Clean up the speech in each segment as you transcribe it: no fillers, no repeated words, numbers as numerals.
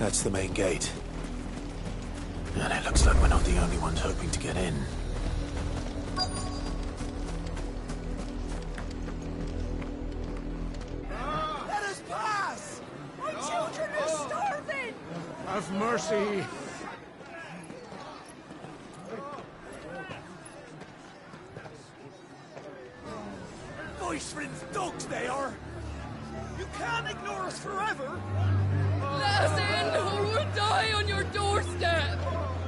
That's the main gate. And it looks like we're not the only ones hoping to get in. Let us pass! My children are starving! Have mercy! Voice-rinsed dogs they are! You can't ignore us forever! Let us in, or we'll die on your doorstep!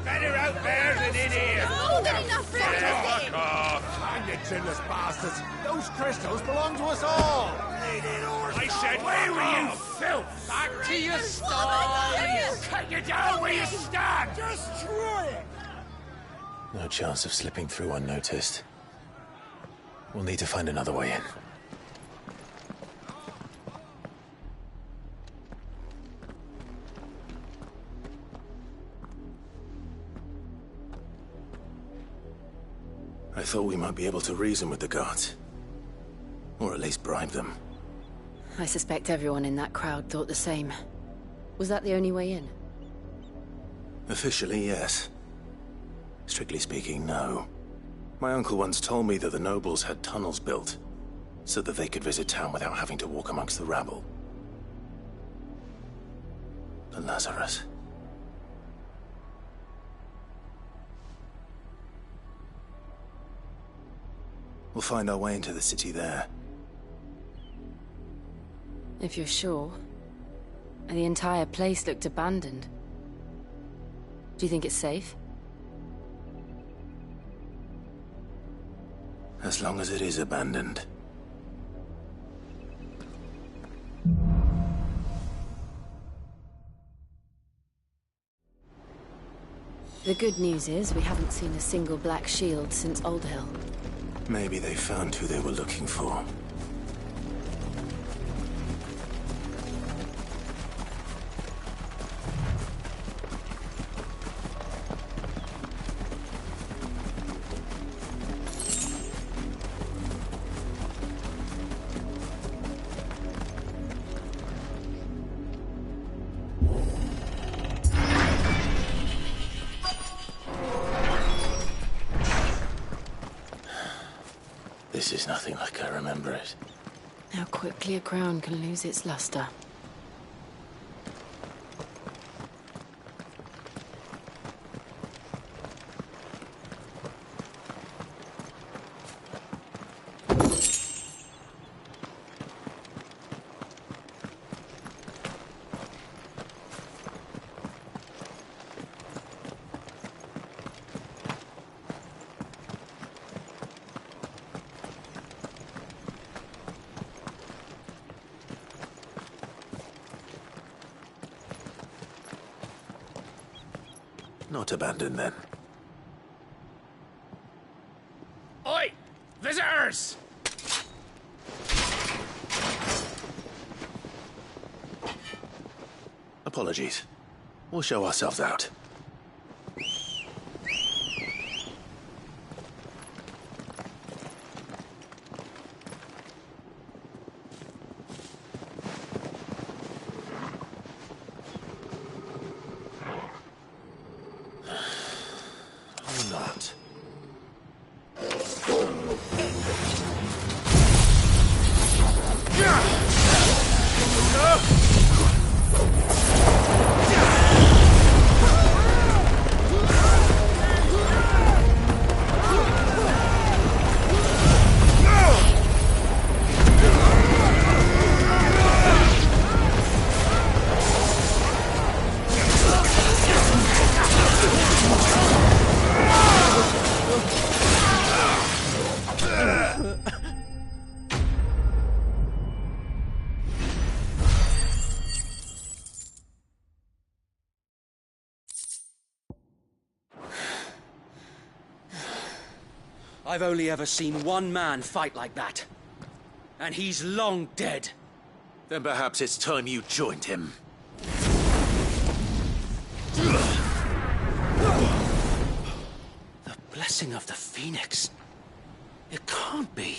Better out there than in here! More than enough for Fuck off! Hang you chinless bastards! Those crystals belong to us all! I said, where were you, filth? Back to your stall! Cut you down where you stand! Destroy it! No chance of slipping through unnoticed. We'll need to find another way in. I thought we might be able to reason with the guards. Or at least bribe them. I suspect everyone in that crowd thought the same. Was that the only way in? Officially, yes. Strictly speaking, no. My uncle once told me that the nobles had tunnels built, so that they could visit town without having to walk amongst the rabble. But Lazarus... We'll find our way into the city there. If you're sure. The entire place looked abandoned. Do you think it's safe? As long as it is abandoned. The good news is we haven't seen a single black shield since Old Hill. Maybe they found who they were looking for. This is nothing like I remember it. How quickly a crown can lose its luster. Not abandoned, then. Oi! Visitors! Apologies. We'll show ourselves out. Or not. I've only ever seen one man fight like that. And he's long dead. Then perhaps it's time you joined him. The blessing of the Phoenix. It can't be.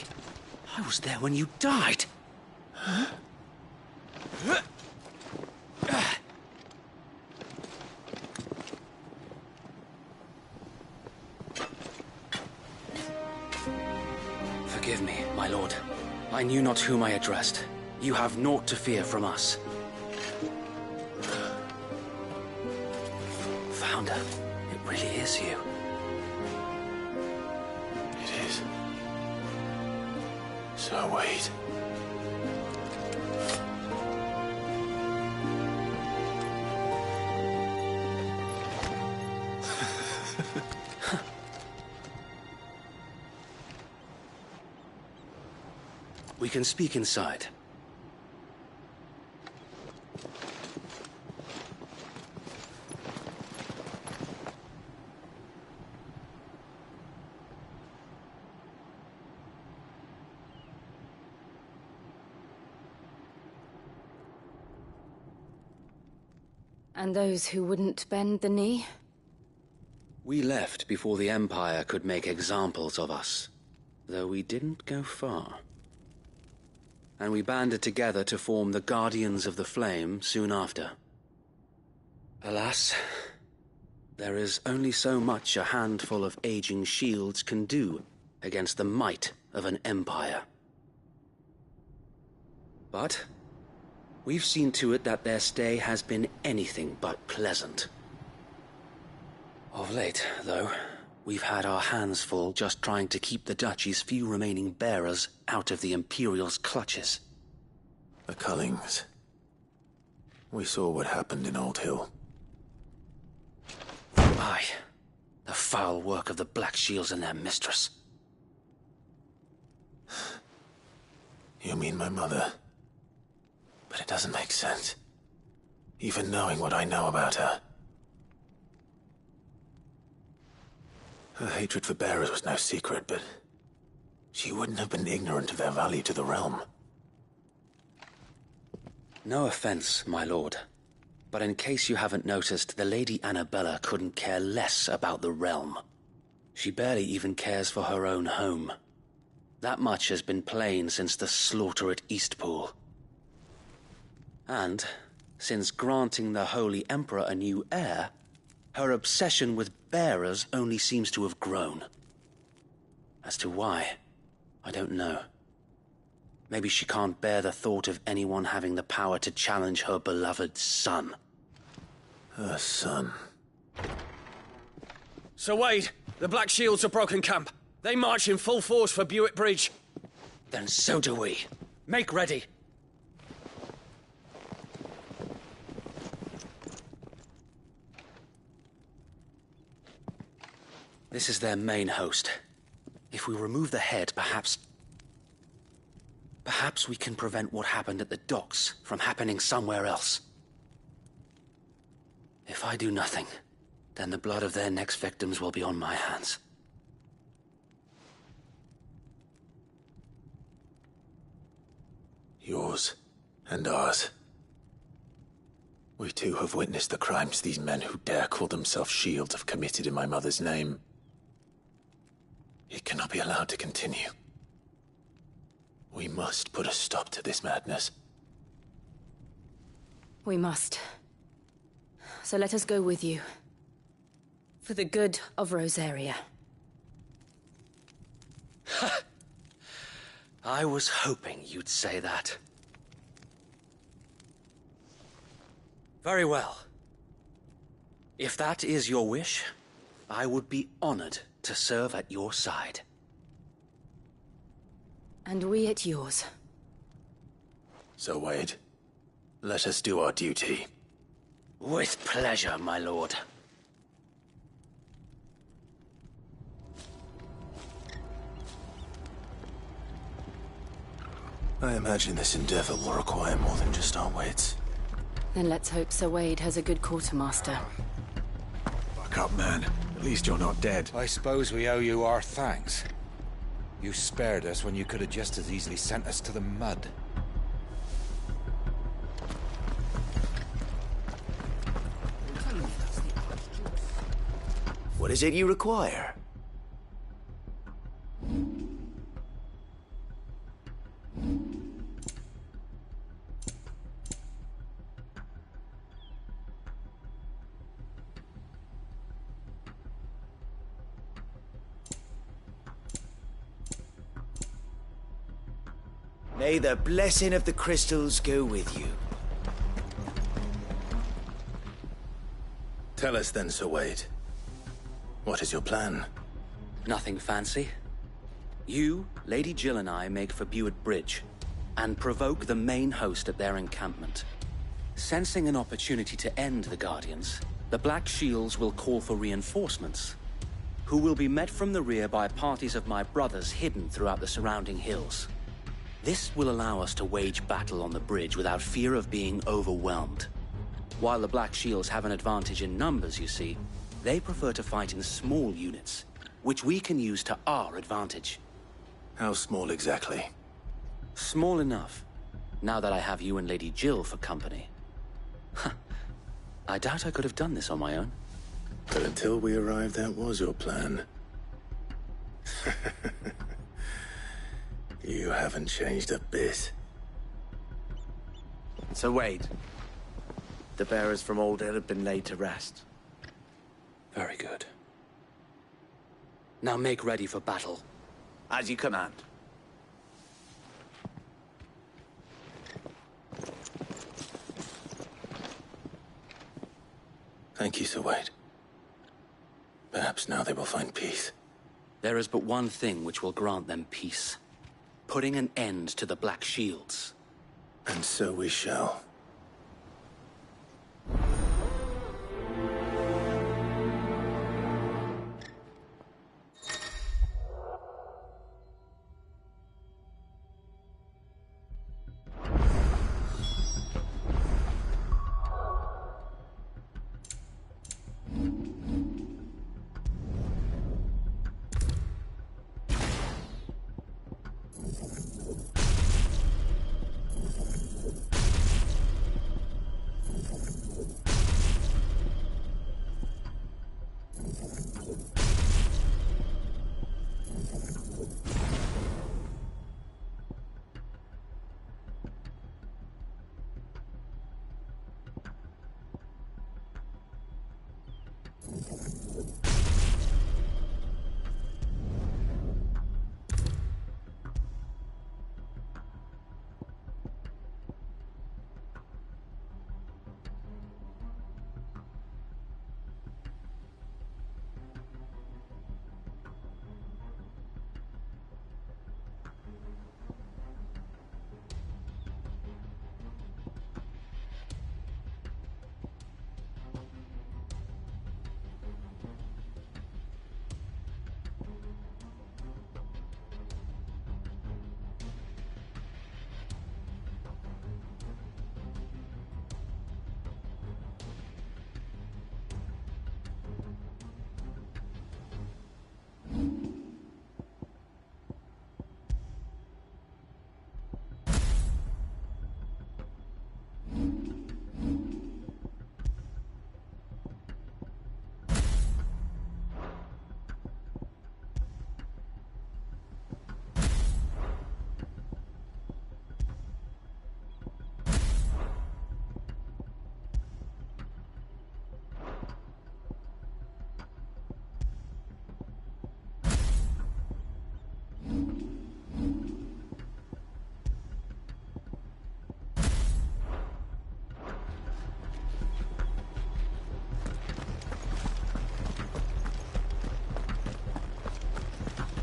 I was there when you died. I knew not whom I addressed. You have naught to fear from us. Founder, it really is you. It is. So wait. We can speak inside. And those who wouldn't bend the knee? We left before the Empire could make examples of us, though we didn't go far. And we banded together to form the Guardians of the Flame soon after. Alas, there is only so much a handful of aging shields can do against the might of an empire. But we've seen to it that their stay has been anything but pleasant. Of late, though, we've had our hands full just trying to keep the Duchy's few remaining bearers out of the Imperial's clutches. The Cullings. We saw what happened in Old Hill. Aye, the foul work of the Black Shields and their mistress. You mean my mother? But it doesn't make sense. Even knowing what I know about her. Her hatred for bearers was no secret, but she wouldn't have been ignorant of their value to the realm. No offense, my lord, but in case you haven't noticed, the Lady Annabella couldn't care less about the realm. She barely even cares for her own home. That much has been plain since the slaughter at Eastpool. And, since granting the Holy Emperor a new heir, her obsession with bearers only seems to have grown. As to why, I don't know. Maybe she can't bear the thought of anyone having the power to challenge her beloved son. Her son. Sir Wade, the Black Shields have broken camp. They march in full force for Buick Bridge. Then so do we. Make ready. This is their main host. If we remove the head, perhaps we can prevent what happened at the docks from happening somewhere else. If I do nothing, then the blood of their next victims will be on my hands. Yours and ours. We too have witnessed the crimes these men who dare call themselves shields have committed in my mother's name. It cannot be allowed to continue. We must put a stop to this madness. We must. So let us go with you. For the good of Rosaria. I was hoping you'd say that. Very well. If that is your wish, I would be honored to serve at your side. And we at yours. So, Wade, let us do our duty. With pleasure, my lord. I imagine this endeavor will require more than just our wits. Then let's hope Sir Wade has a good quartermaster. Buck up, man. At least you're not dead. I suppose we owe you our thanks. You spared us when you could have just as easily sent us to the mud. What is it you require? May the blessing of the crystals go with you. Tell us then, Sir Wade. What is your plan? Nothing fancy. You, Lady Jill and I make for Buett Bridge, and provoke the main host at their encampment. Sensing an opportunity to end the Guardians, the Black Shields will call for reinforcements, who will be met from the rear by parties of my brothers hidden throughout the surrounding hills. This will allow us to wage battle on the bridge without fear of being overwhelmed. While the Black Shields have an advantage in numbers, you see, they prefer to fight in small units, which we can use to our advantage. How small exactly? Small enough, now that I have you and Lady Jill for company. I doubt I could have done this on my own. But until we arrived, that was your plan. You haven't changed a bit. Sir Wade, the bearers from Old Hill have been laid to rest. Very good. Now make ready for battle. As you command. Thank you, Sir Wade. Perhaps now they will find peace. There is but one thing which will grant them peace. Putting an end to the Black Shields. And so we shall.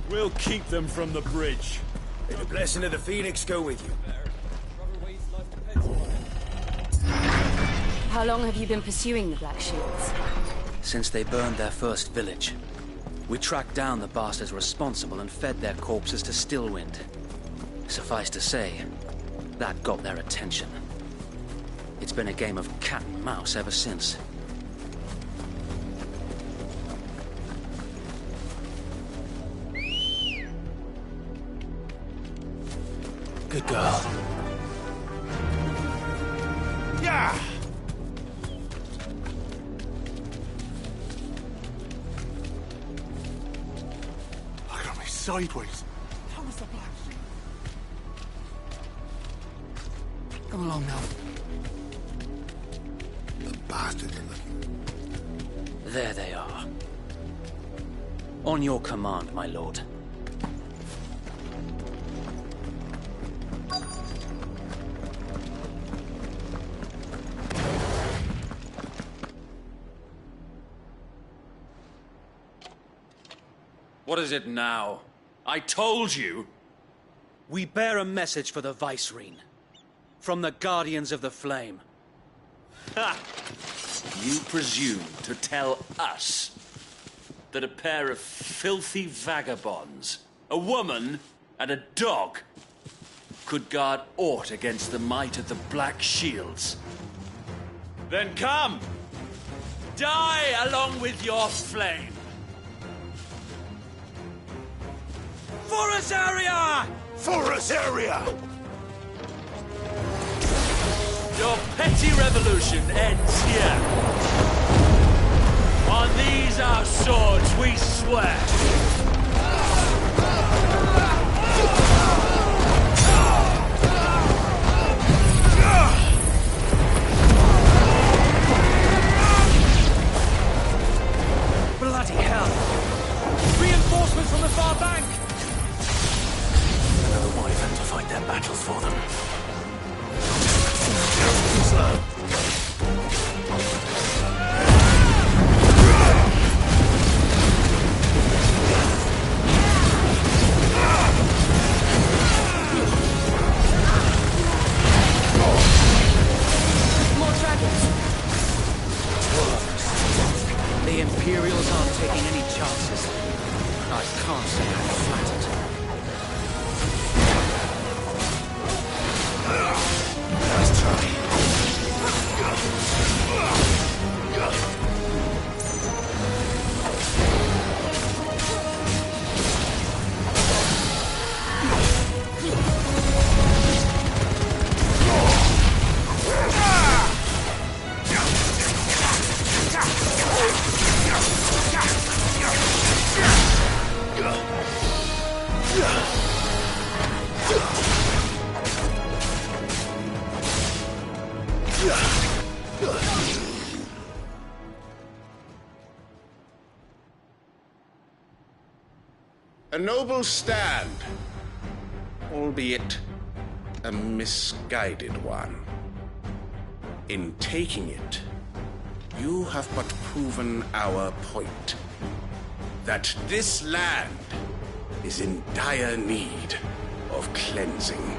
We'll keep them from the bridge. May the blessing of the Phoenix go with you. How long have you been pursuing the Black Shields? Since they burned their first village. We tracked down the bastards responsible and fed their corpses to Stillwind. Suffice to say, that got their attention. It's been a game of cat and mouse ever since. Good girl. Yeah! Look at me sideways. How was the Black Shield? Come along now. The bastards are looking. There they are. On your command, my lord. What is it now? I told you! We bear a message for the Vicereine. From the Guardians of the Flame. Ha! You presume to tell us that a pair of filthy vagabonds, a woman and a dog, could guard aught against the might of the Black Shields? Then come! Die along with your flame! For us, area! For us, area! Your petty revolution ends here. On these our swords we swear. Bloody hell! Reinforcements from the far bank! Another wyvern to fight their battles for them. Slow. More dragons. The Imperials aren't taking any chances. I can't say I'm flattered. Nice try. A noble stand, albeit a misguided one. In taking it, you have but proven our point. That this land is in dire need of cleansing.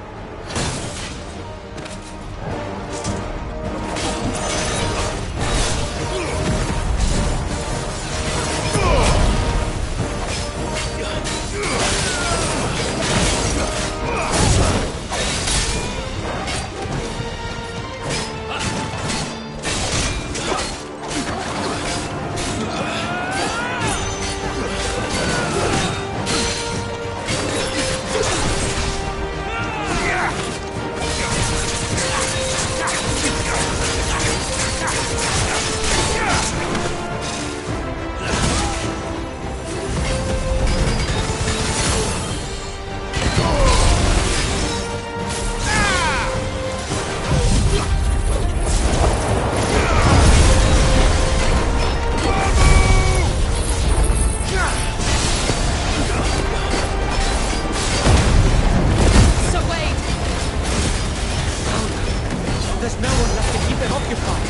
There's no one left to keep them occupied.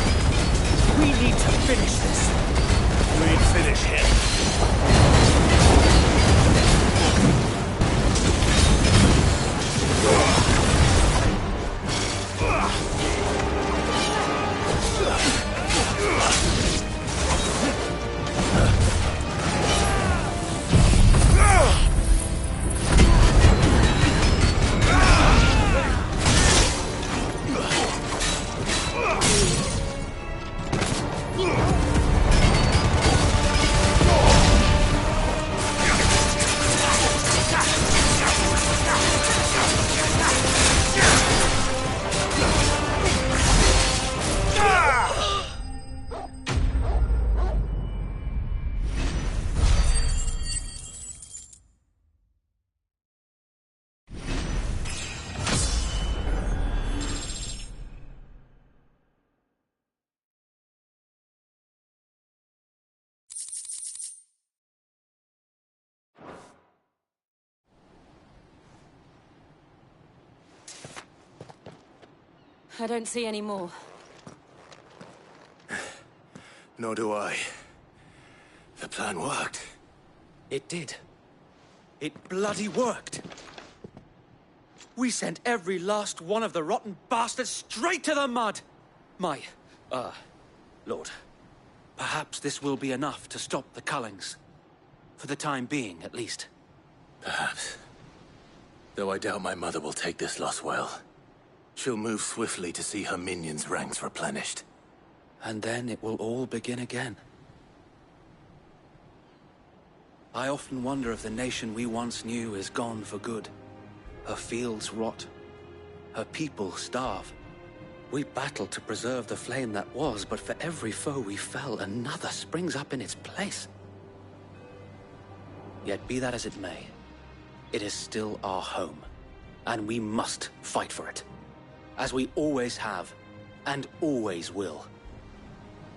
We need to finish this. We'd finish him. I don't see any more. Nor do I. The plan worked. It did. It bloody worked! We sent every last one of the rotten bastards straight to the mud! Lord, perhaps this will be enough to stop the Cullings. For the time being, at least. Perhaps. Though I doubt my mother will take this loss well. She'll move swiftly to see her minions' ranks replenished. And then it will all begin again. I often wonder if the nation we once knew is gone for good. Her fields rot. Her people starve. We battled to preserve the flame that was, but for every foe we fell, another springs up in its place. Yet be that as it may, it is still our home, and we must fight for it. As we always have, and always will.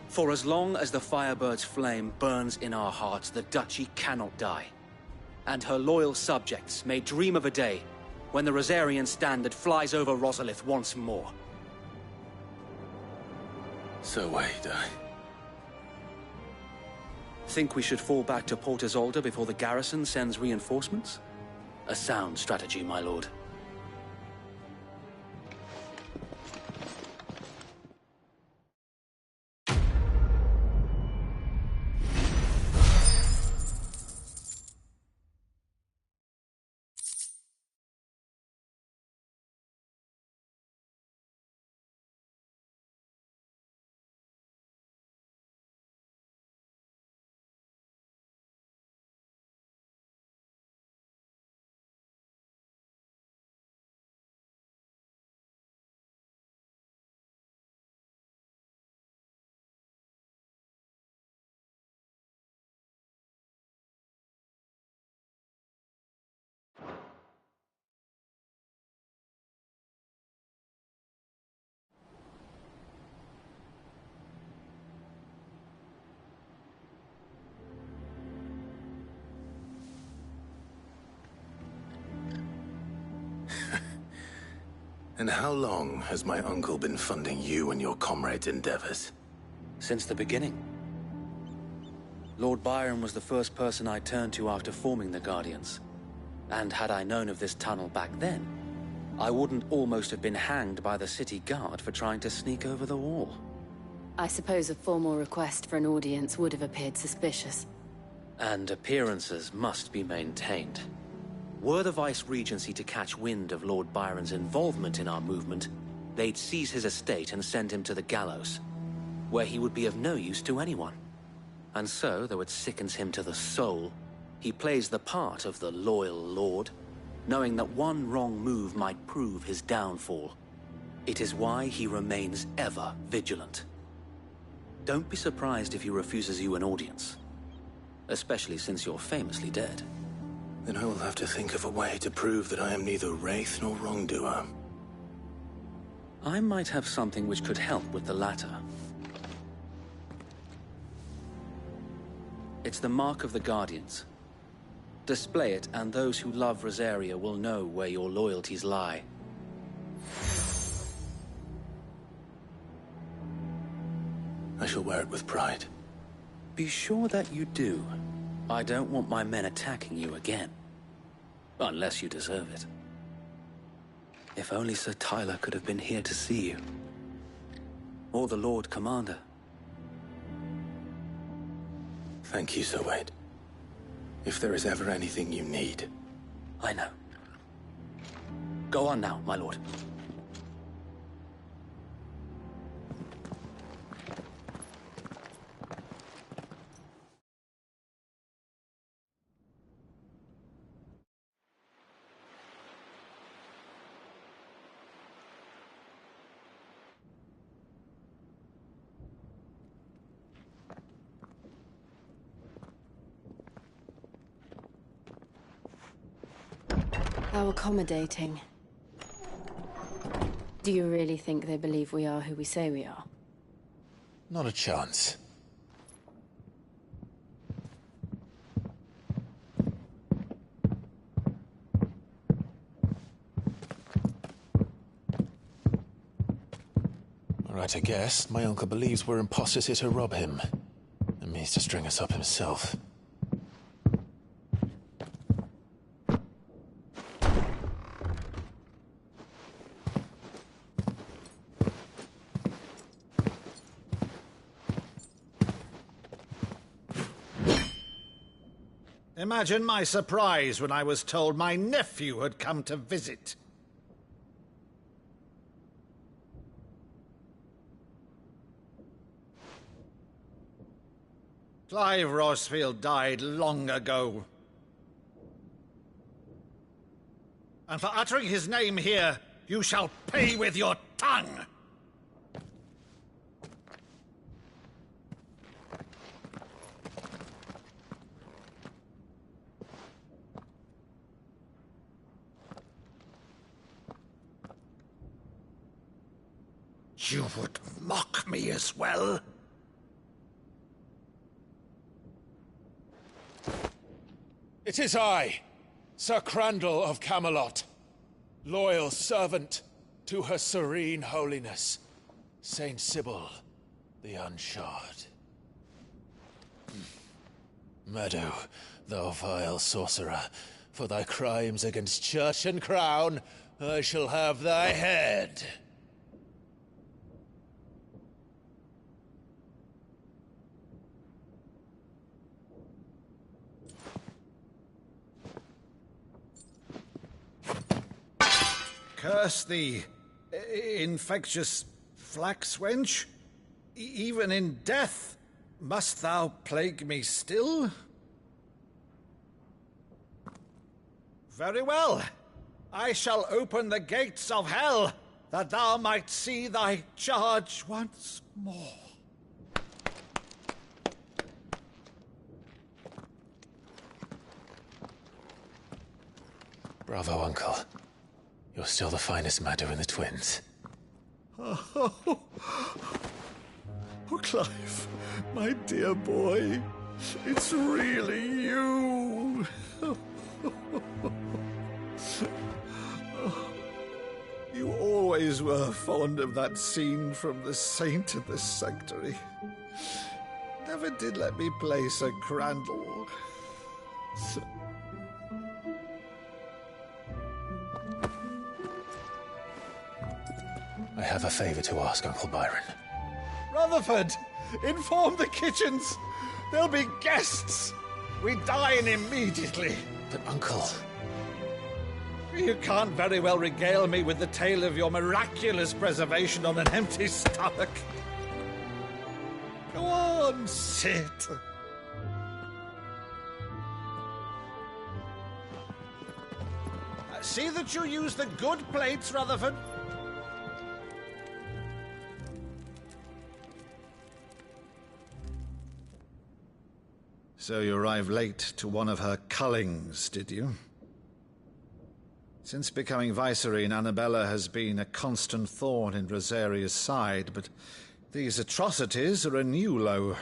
For as long as the Firebird's flame burns in our hearts, the Duchy cannot die. And her loyal subjects may dream of a day when the Rosarian standard flies over Rosalith once more. So wait, Think we should fall back to Port Isolde before the garrison sends reinforcements? A sound strategy, my lord. And how long has my uncle been funding you and your comrades' endeavors? Since the beginning. Lord Byron was the first person I turned to after forming the Guardians. And had I known of this tunnel back then, I wouldn't almost have been hanged by the city guard for trying to sneak over the wall. I suppose a formal request for an audience would have appeared suspicious. And appearances must be maintained. Were the Vice-Regency to catch wind of Lord Byron's involvement in our movement, they'd seize his estate and send him to the gallows, where he would be of no use to anyone. And so, though it sickens him to the soul, he plays the part of the loyal lord, knowing that one wrong move might prove his downfall. It is why he remains ever vigilant. Don't be surprised if he refuses you an audience, especially since you're famously dead. Then I will have to think of a way to prove that I am neither wraith nor wrongdoer. I might have something which could help with the latter. It's the mark of the Guardians. Display it, and those who love Rosaria will know where your loyalties lie. I shall wear it with pride. Be sure that you do. I don't want my men attacking you again. Unless you deserve it. If only Sir Tyler could have been here to see you. Or the Lord Commander. Thank you, Sir Wade. If there is ever anything you need. I know. Go on now, my lord. How accommodating. Do you really think they believe we are who we say we are? Not a chance. Alright, I guess. My uncle believes we're imposters here to rob him. And means to string us up himself. Imagine my surprise when I was told my nephew had come to visit. Clive Rosfield died long ago. And for uttering his name here, you shall pay with your tongue! You would mock me as well? It is I, Sir Crandall of Camelot, loyal servant to Her Serene Holiness, Saint Sybil the Unshod. Meadow, thou vile sorcerer, for thy crimes against church and crown, I shall have thy head. Curse thee, infectious flax wench. Even in death, must thou plague me still? Very well. I shall open the gates of hell, that thou might see thy charge once more. Bravo, Uncle. You're still the finest Maddo in the twins. Oh, Clive, my dear boy, it's really you. You always were fond of that scene from The Saint of the Sanctuary. Never did let me play Sir Crandall. I have a favor to ask, Uncle Byron. Rutherford, inform the kitchens. There'll be guests. We dine immediately. But, Uncle... You can't very well regale me with the tale of your miraculous preservation on an empty stomach. Go on, sit. See that you use the good plates, Rutherford. So you arrived late to one of her cullings, did you? Since becoming Vicereine, Annabella has been a constant thorn in Rosaria's side, but these atrocities are a new low.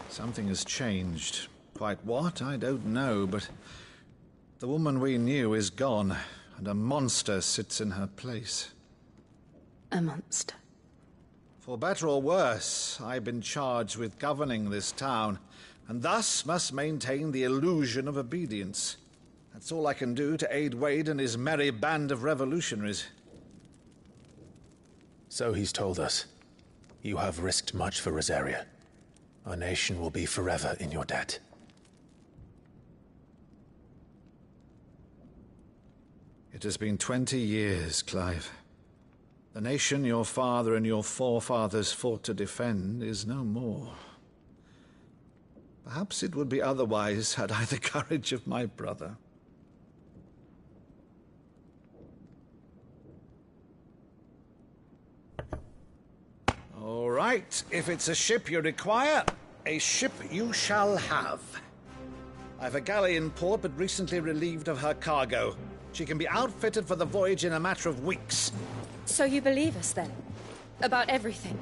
Something has changed. Quite what, I don't know, but the woman we knew is gone, and a monster sits in her place. A monster? For better or worse, I've been charged with governing this town, and thus must maintain the illusion of obedience. That's all I can do to aid Wade and his merry band of revolutionaries. So he's told us. You have risked much for Rosaria. Our nation will be forever in your debt. It has been 20 years, Clive. The nation your father and your forefathers fought to defend is no more. Perhaps it would be otherwise had I the courage of my brother. All right, if it's a ship you require, a ship you shall have. I've a galley in port, but recently relieved of her cargo. She can be outfitted for the voyage in a matter of weeks. So you believe us, then? About everything?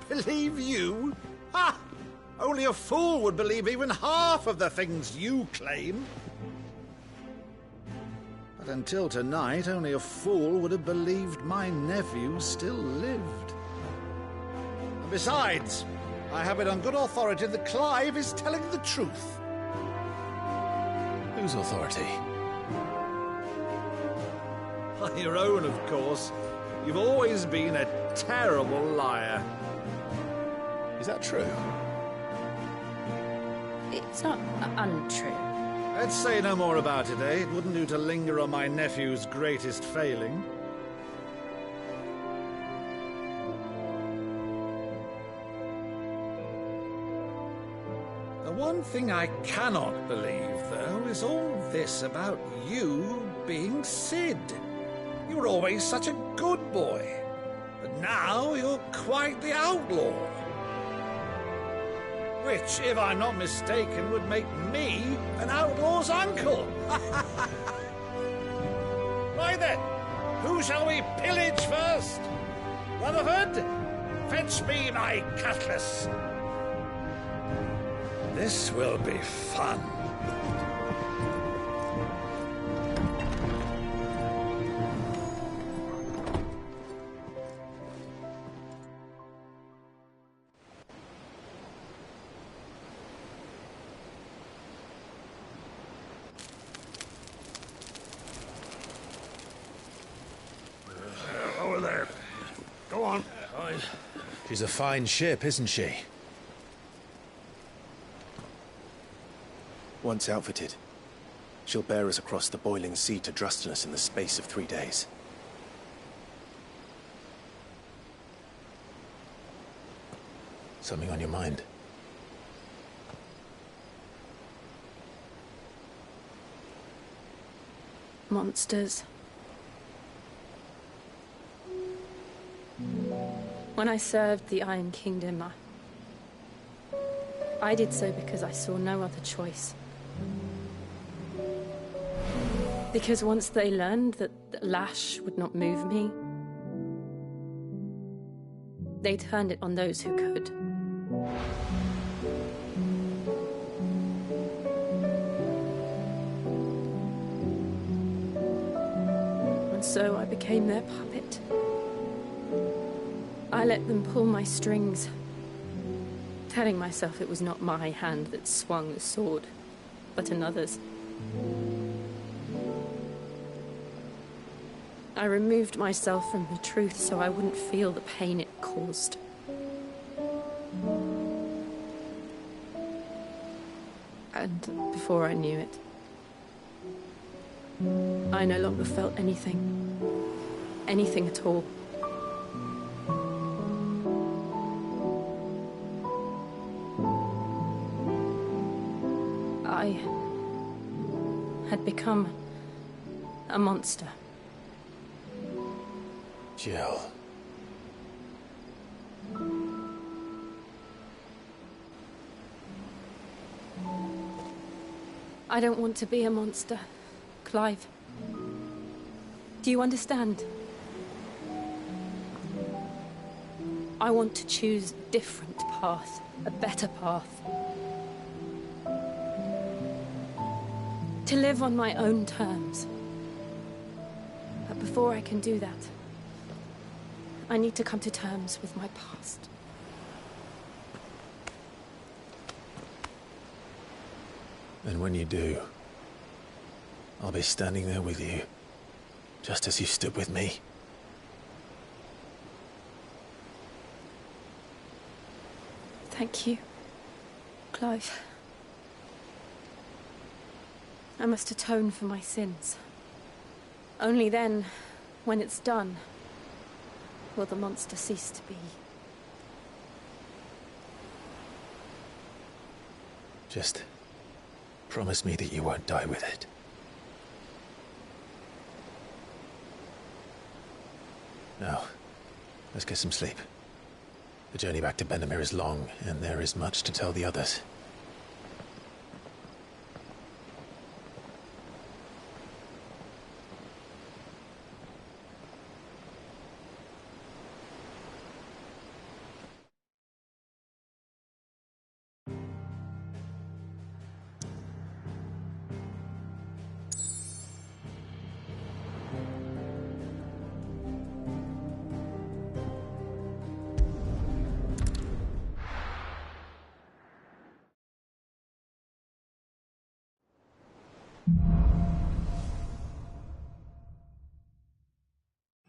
Believe you? Ha! Only a fool would believe even half of the things you claim. But until tonight, only a fool would have believed my nephew still lived. And besides, I have it on good authority that Clive is telling the truth. Whose authority? Your own, of course. You've always been a terrible liar. Is that true? It's not untrue. Let's say no more about it, eh? It wouldn't do to linger on my nephew's greatest failing. The one thing I cannot believe, though, is all this about you being Sid. You were always such a good boy, but now you're quite the outlaw. Which, if I'm not mistaken, would make me an outlaw's uncle. Right then, who shall we pillage first? Rutherford, fetch me my cutlass. This will be fun. Over there. Go on. She's a fine ship, isn't she? Once outfitted, she'll bear us across the boiling sea to Drustinus in the space of 3 days. Something on your mind? Monsters. When I served the Iron Kingdom, I did so because I saw no other choice. Because once they learned that the lash would not move me, they turned it on those who could. And so I became their puppet. I let them pull my strings, telling myself it was not my hand that swung the sword, but another's. I removed myself from the truth so I wouldn't feel the pain it caused. And before I knew it, I no longer felt anything. Anything at all. I had become a monster. Jill. I don't want to be a monster, Clive. Do you understand? I want to choose a different path, a better path. To live on my own terms. But before I can do that, I need to come to terms with my past. And when you do, I'll be standing there with you, just as you stood with me. Thank you, Clive. I must atone for my sins. Only then, when it's done, will the monster cease to be. Just promise me that you won't die with it. Now, let's get some sleep. The journey back to Benamir is long, and there is much to tell the others.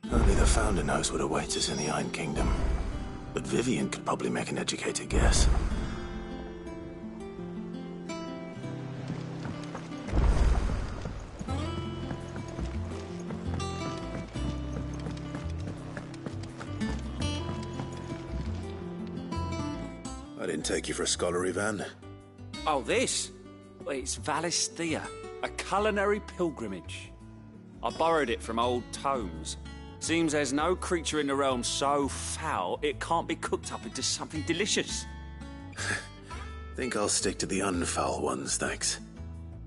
Only the Founder knows what awaits us in the Iron Kingdom. But Vivian could probably make an educated guess. didn't take you for a scholarly van. Oh, this? Well, it's Valisthea, a culinary pilgrimage. I borrowed it from old tomes. Seems there's no creature in the realm so foul it can't be cooked up into something delicious. Think I'll stick to the unfoul ones, thanks.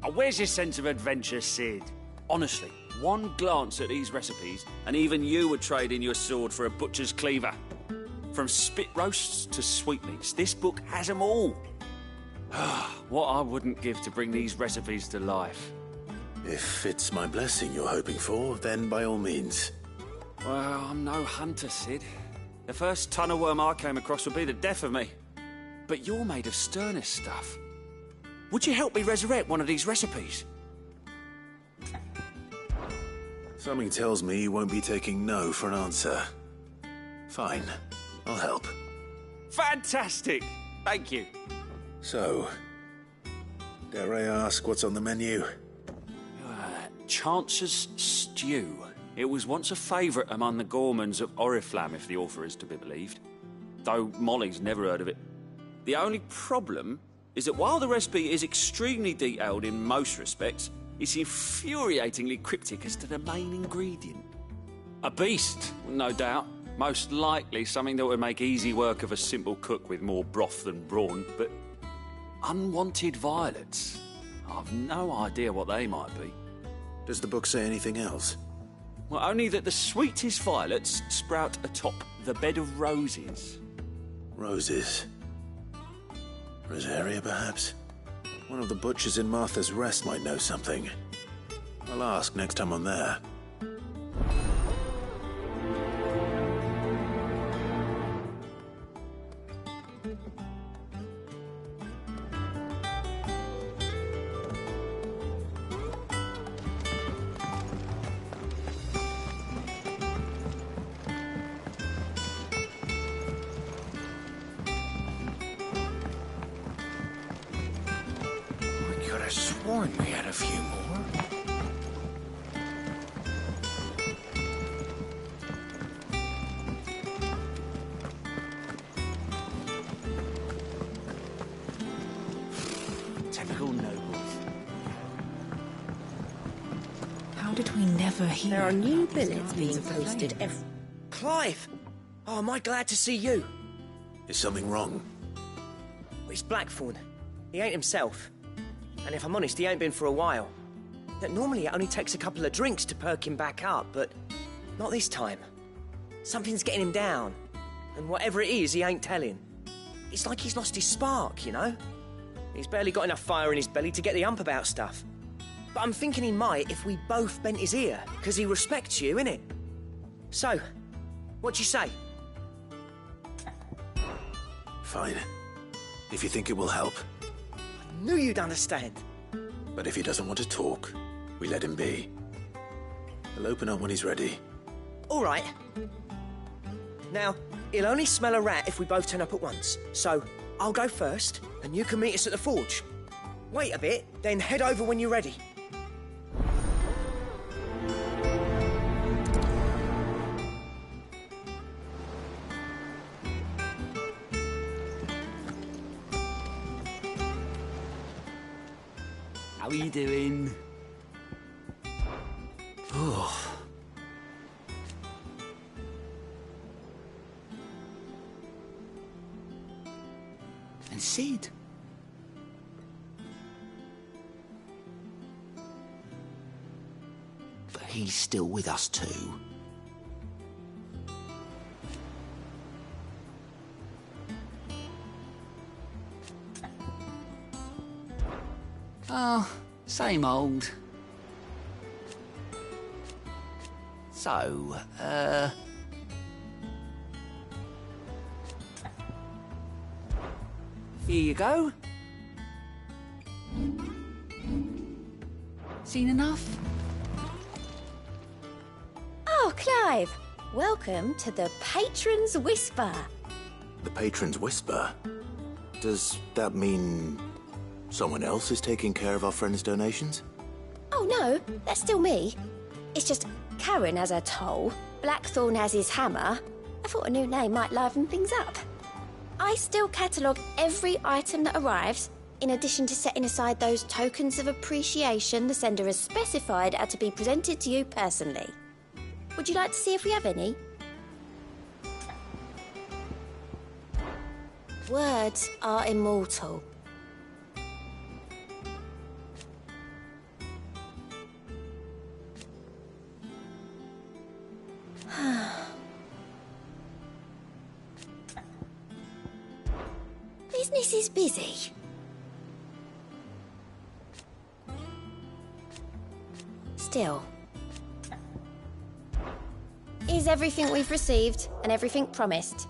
Oh, where's your sense of adventure, Sid? Honestly, one glance at these recipes, and even you would trade in your sword for a butcher's cleaver. From spit roasts to sweetmeats, this book has them all. What I wouldn't give to bring these recipes to life. If it's my blessing you're hoping for, then by all means. Well, I'm no hunter, Sid. The first tunnel worm I came across would be the death of me. But you're made of sterner stuff. Would you help me resurrect one of these recipes? Something tells me you won't be taking no for an answer. Fine, I'll help. Fantastic! Thank you. So, dare I ask what's on the menu? Chance's Stew. It was once a favourite among the gourmands of Oriflamme, if the author is to be believed. Though Molly's never heard of it. The only problem is that while the recipe is extremely detailed in most respects, it's infuriatingly cryptic as to the main ingredient. A beast, no doubt. Most likely something that would make easy work of a simple cook with more broth than brawn, but unwanted violets. I've no idea what they might be. Does the book say anything else? Well, only that the sweetest violets sprout atop the bed of roses. Roses. Rosaria, perhaps? One of the butchers in Martha's Rest might know something. I'll ask next time I'm there. I could have sworn we had a few more. Typical nobles. How did we never hear? There are new billets being posted every... Clive! Oh, am I glad to see you? Is something wrong? Well, it's Blackthorn. He ain't himself. And if I'm honest, he ain't been for a while. Normally it only takes a couple of drinks to perk him back up, but not this time. Something's getting him down. And whatever it is, he ain't telling. It's like he's lost his spark, you know? He's barely got enough fire in his belly to get the ump about stuff. But I'm thinking he might if we both bent his ear, because he respects you, innit? So, what do you say? Fine. If you think it will help. I knew you'd understand. But if he doesn't want to talk, we let him be. He'll open up when he's ready. All right. Now, he'll only smell a rat if we both turn up at once. So, I'll go first, and you can meet us at the forge. Wait a bit, then head over when you're ready. How are you doing? Oh. And Sid? But he's still with us too. Oh, same old. So, here you go. Seen enough? Oh, Clive! Welcome to the Patron's Whisper. The Patron's Whisper? Does that mean someone else is taking care of our friends' donations? Oh no, that's still me. It's just Karen has her toll, Blackthorn has his hammer. I thought a new name might liven things up. I still catalogue every item that arrives, in addition to setting aside those tokens of appreciation the sender has specified are to be presented to you personally. Would you like to see if we have any? Words are immortal. Business is busy. Still. Is everything we've received and everything promised?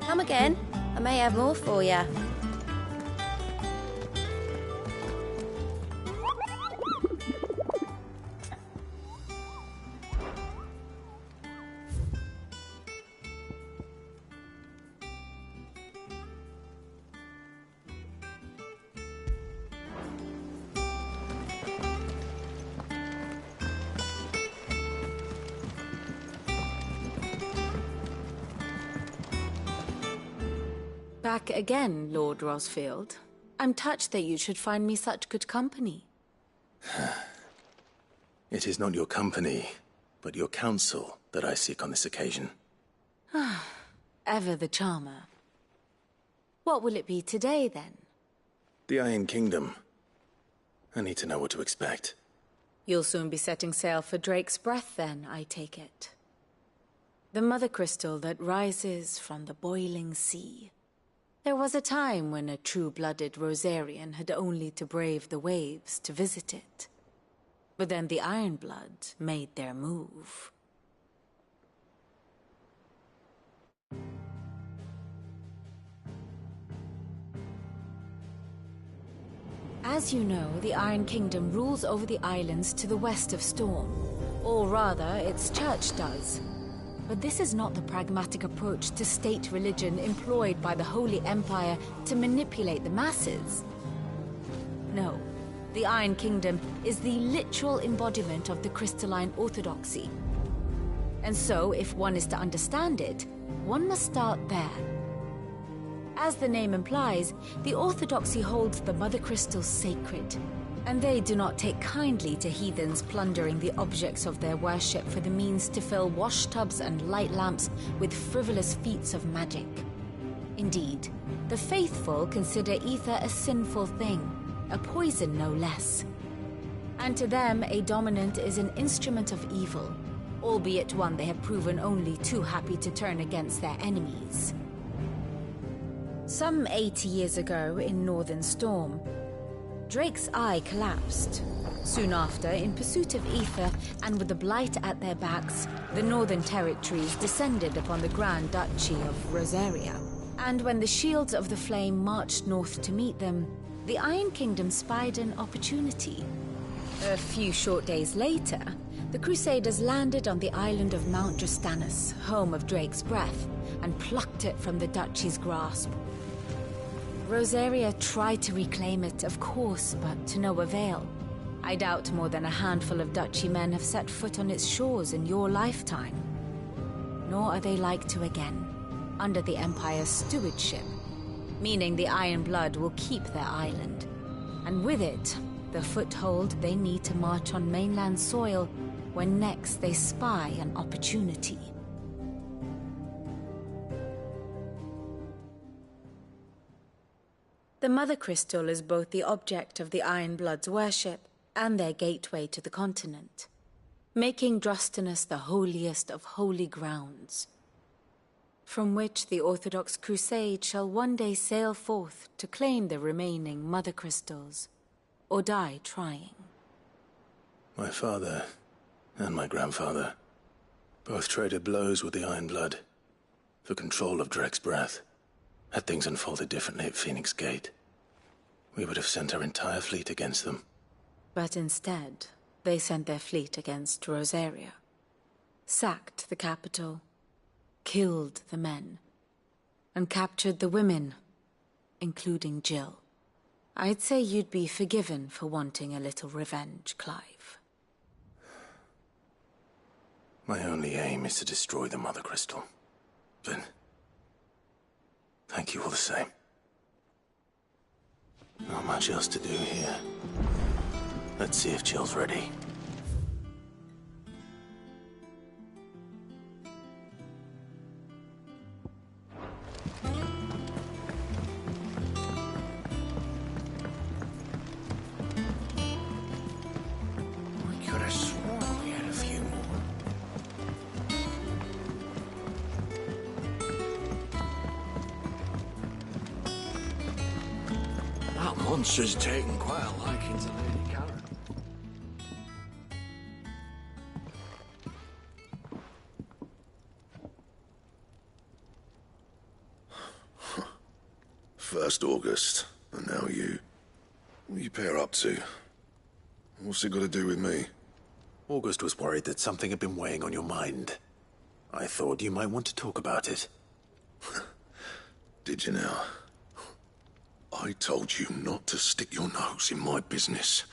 Come again. I may have more for you. Back again, Lord Rosfield. I'm touched that you should find me such good company. It is not your company, but your counsel that I seek on this occasion. Ever the charmer. What will it be today, then? The Iron Kingdom. I need to know what to expect. You'll soon be setting sail for Drake's Breath, then, I take it. The mother crystal that rises from the boiling sea. There was a time when a true-blooded Rosarian had only to brave the waves to visit it. But then the Ironblood made their move. As you know, the Iron Kingdom rules over the islands to the west of Storm. Or rather, its church does. But this is not the pragmatic approach to state religion employed by the Holy Empire to manipulate the masses. No, the Iron Kingdom is the literal embodiment of the crystalline orthodoxy. And so, if one is to understand it, one must start there. As the name implies, the orthodoxy holds the Mother Crystals sacred, and they do not take kindly to heathens plundering the objects of their worship for the means to fill washtubs and light lamps with frivolous feats of magic. Indeed, the faithful consider ether a sinful thing, a poison no less. And to them, a dominant is an instrument of evil, albeit one they have proven only too happy to turn against their enemies. Some 80 years ago in Northern Storm, Drake's eye collapsed. Soon after, in pursuit of ether and with the Blight at their backs, the Northern Territories descended upon the Grand Duchy of Rosaria. And when the Shields of the Flame marched north to meet them, the Iron Kingdom spied an opportunity. A few short days later, the Crusaders landed on the island of Mount Drastanus, home of Drake's Breath, and plucked it from the Duchy's grasp. Rosaria tried to reclaim it, of course, but to no avail. I doubt more than a handful of Duchy men have set foot on its shores in your lifetime. Nor are they like to again, under the Empire's stewardship, meaning the Iron Blood will keep their island. And with it, the foothold they need to march on mainland soil when next they spy an opportunity. The Mother Crystal is both the object of the Iron Blood's worship and their gateway to the continent, making Drastanus the holiest of holy grounds, from which the Orthodox Crusade shall one day sail forth to claim the remaining Mother Crystals, or die trying. My father and my grandfather Both traded blows with the Iron Blood for control of Drek's breath. Had things unfolded differently at Phoenix Gate, we would have sent our entire fleet against them. But instead, they sent their fleet against Rosaria, sacked the capital, killed the men, and captured the women, including Jill. I'd say you'd be forgiven for wanting a little revenge, Clive. My only aim is to destroy the Mother Crystal. But thank you all the same. Not much else to do here. Let's see if Jill's ready. We could have sworn we had a few more. That monster's taken quite a liking to Lady Karen. First August, and now you. What are you pair up to? What's it got to do with me? August was worried that something had been weighing on your mind. I thought you might want to talk about it. Did you now? I told you not to stick your nose in my business.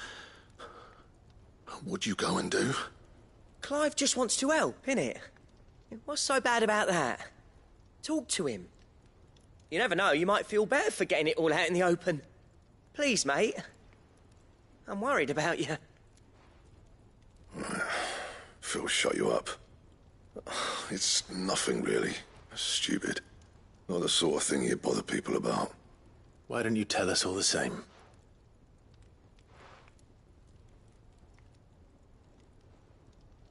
What'd you go and do? Clive just wants to help, innit? What's so bad about that? Talk to him. You never know, you might feel better for getting it all out in the open. Please, mate. I'm worried about you. Phil shut you up. It's nothing really. Stupid. Not the sort of thing you bother people about. Why don't you tell us all the same?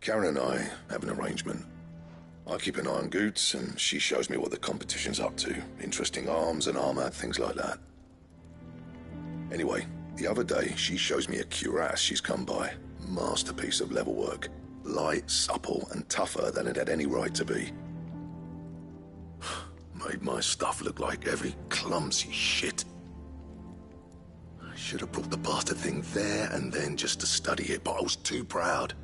Karen and I have an arrangement. I keep an eye on Goots, and she shows me what the competition's up to. Interesting arms and armor, things like that. Anyway, the other day, she shows me a cuirass she's come by. Masterpiece of level work. Light, supple, and tougher than it had any right to be. Made my stuff look like heavy, clumsy shit. I should have brought the bastard thing there and then just to study it, but I was too proud.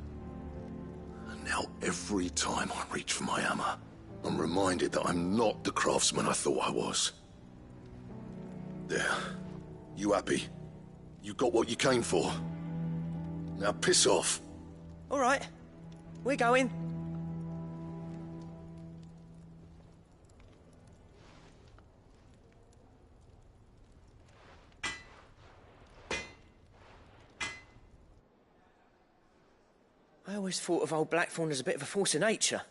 And now every time I reach for my hammer, I'm reminded that I'm not the craftsman I thought I was. There. You happy? You got what you came for. Now piss off. All right. We're going. I always thought of old Blackthorn as a bit of a force of nature.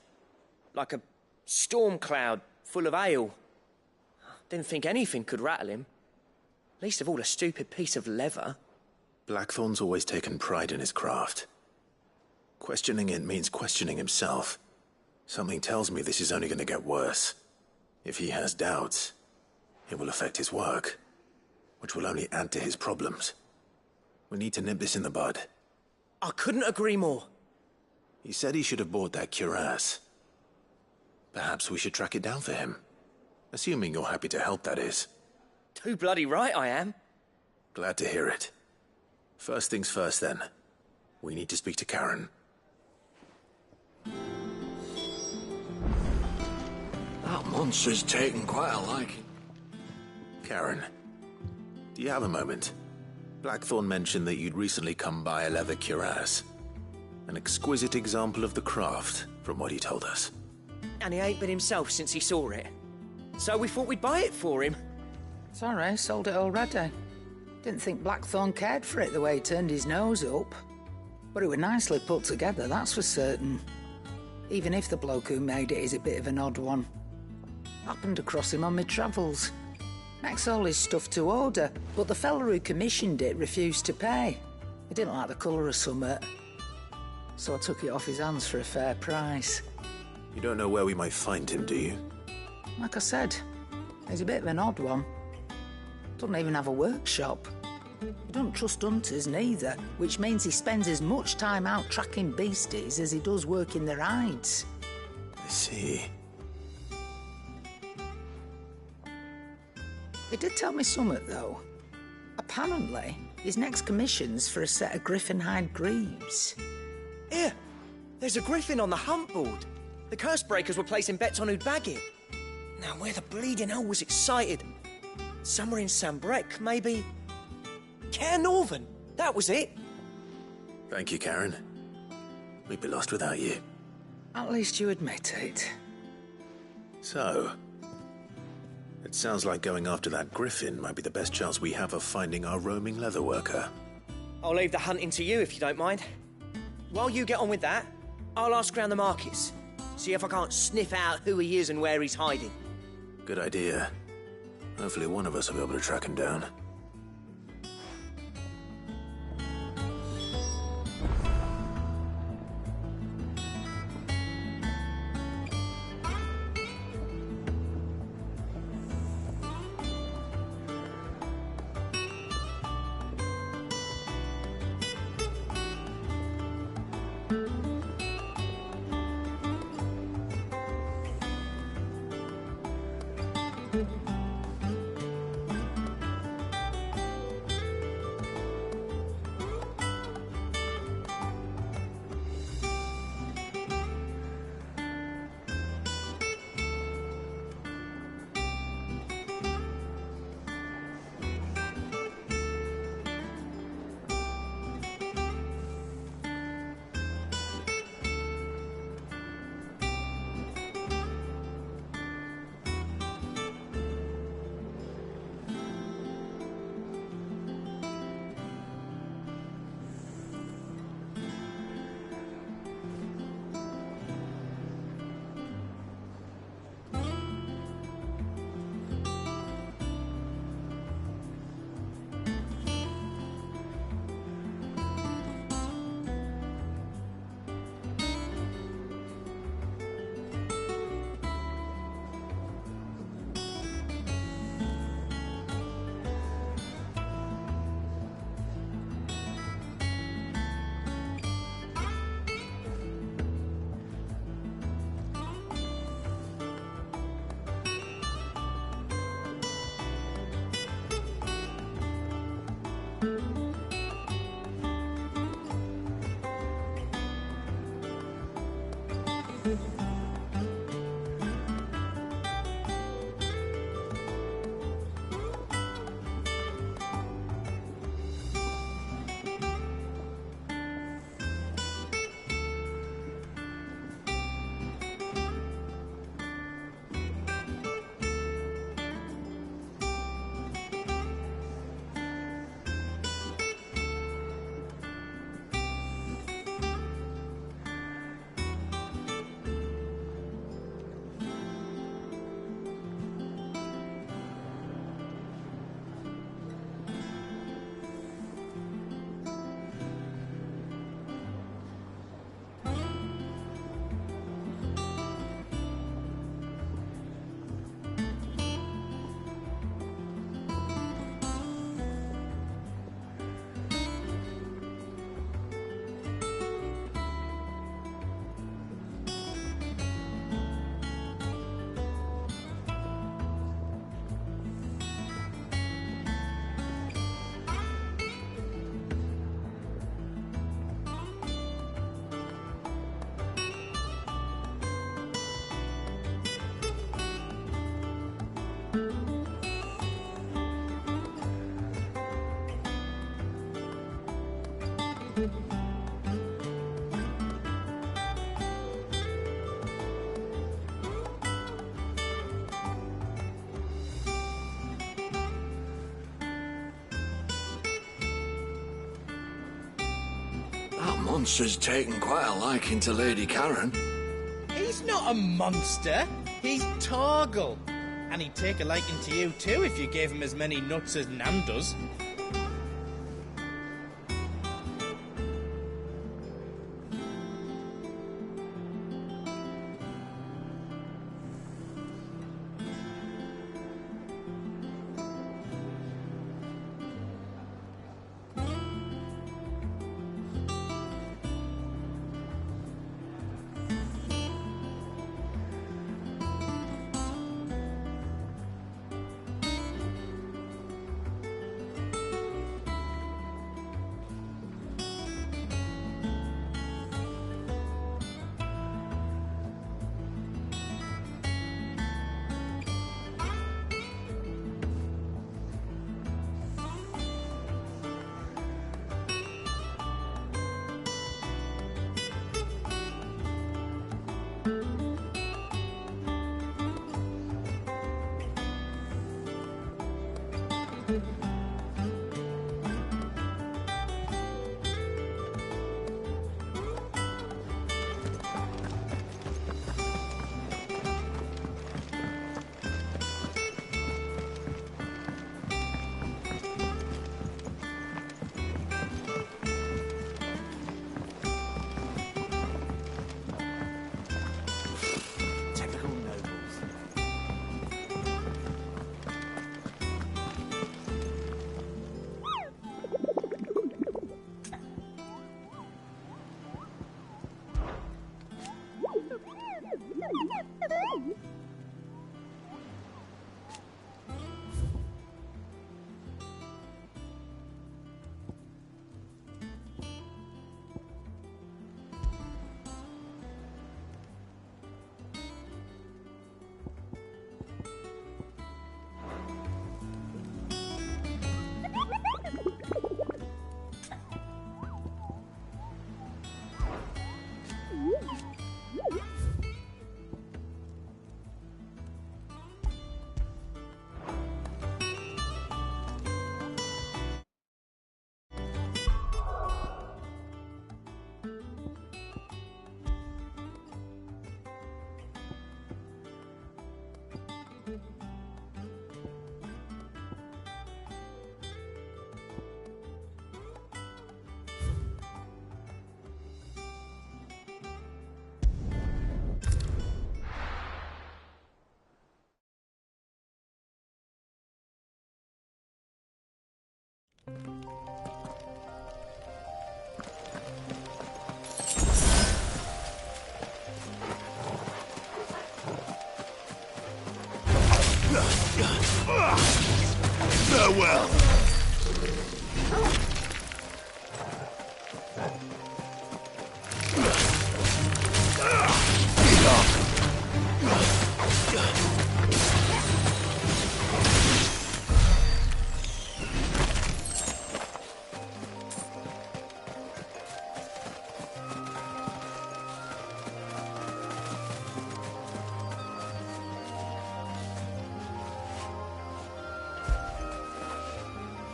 Like a storm cloud full of ale. Didn't think anything could rattle him. Least of all a stupid piece of leather. Blackthorn's always taken pride in his craft. Questioning it means questioning himself. Something tells me this is only going to get worse. If he has doubts, it will affect his work, which will only add to his problems. We need to nip this in the bud. I couldn't agree more. He said he should have bought that cuirass. Perhaps we should track it down for him. Assuming you're happy to help, that is. Too bloody right I am. Glad to hear it. First things first, then. We need to speak to Karen. That monster's taken quite a liking. Karen, do you have a moment? Blackthorn mentioned that you'd recently come by a leather cuirass. An exquisite example of the craft, from what he told us. And he ain't been himself since he saw it. So we thought we'd buy it for him. Sorry, sold it already. Didn't think Blackthorn cared for it the way he turned his nose up. But it was nicely put together, that's for certain. Even if the bloke who made it is a bit of an odd one. Happened across him on my travels. Makes all his stuff to order, but the fella who commissioned it refused to pay. He didn't like the colour of summit. So I took it off his hands for a fair price. You don't know where we might find him, do you? Like I said, he's a bit of an odd one. Doesn't even have a workshop. He don't trust hunters neither, which means he spends as much time out tracking beasties as he does working their hides. see. He did tell me something, though. Apparently, his next commission's for a set of griffin hide greaves. Here, there's a griffin on the hunt board. The curse breakers were placing bets on who'd bag it. Now, where the bleeding hell was excited? Somewhere in Sambrec, maybe? Care Northern, that was it. Thank you, Karen. We'd be lost without you. At least you admit it. So, it sounds like going after that griffin might be the best chance we have of finding our roaming leatherworker. I'll leave the hunting to you if you don't mind. While you get on with that, I'll ask around the markets. See if I can't sniff out who he is and where he's hiding. Good idea. Hopefully one of us will be able to track him down. That monster's taken quite a liking to Lady Karen. He's not a monster. He's Torgal. And he'd take a liking to you too if you gave him as many nuts as Nan does. Typical nobles. Farewell.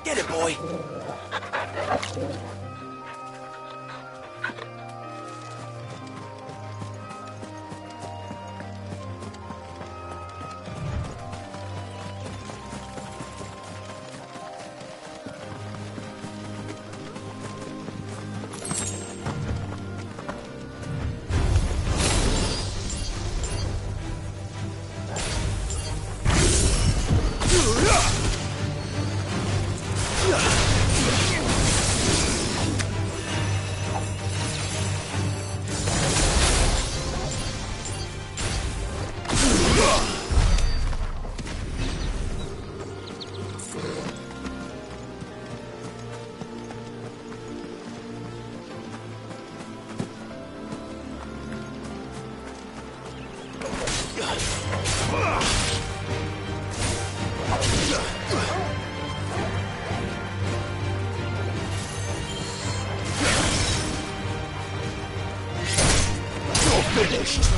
Get it, boy! Finished.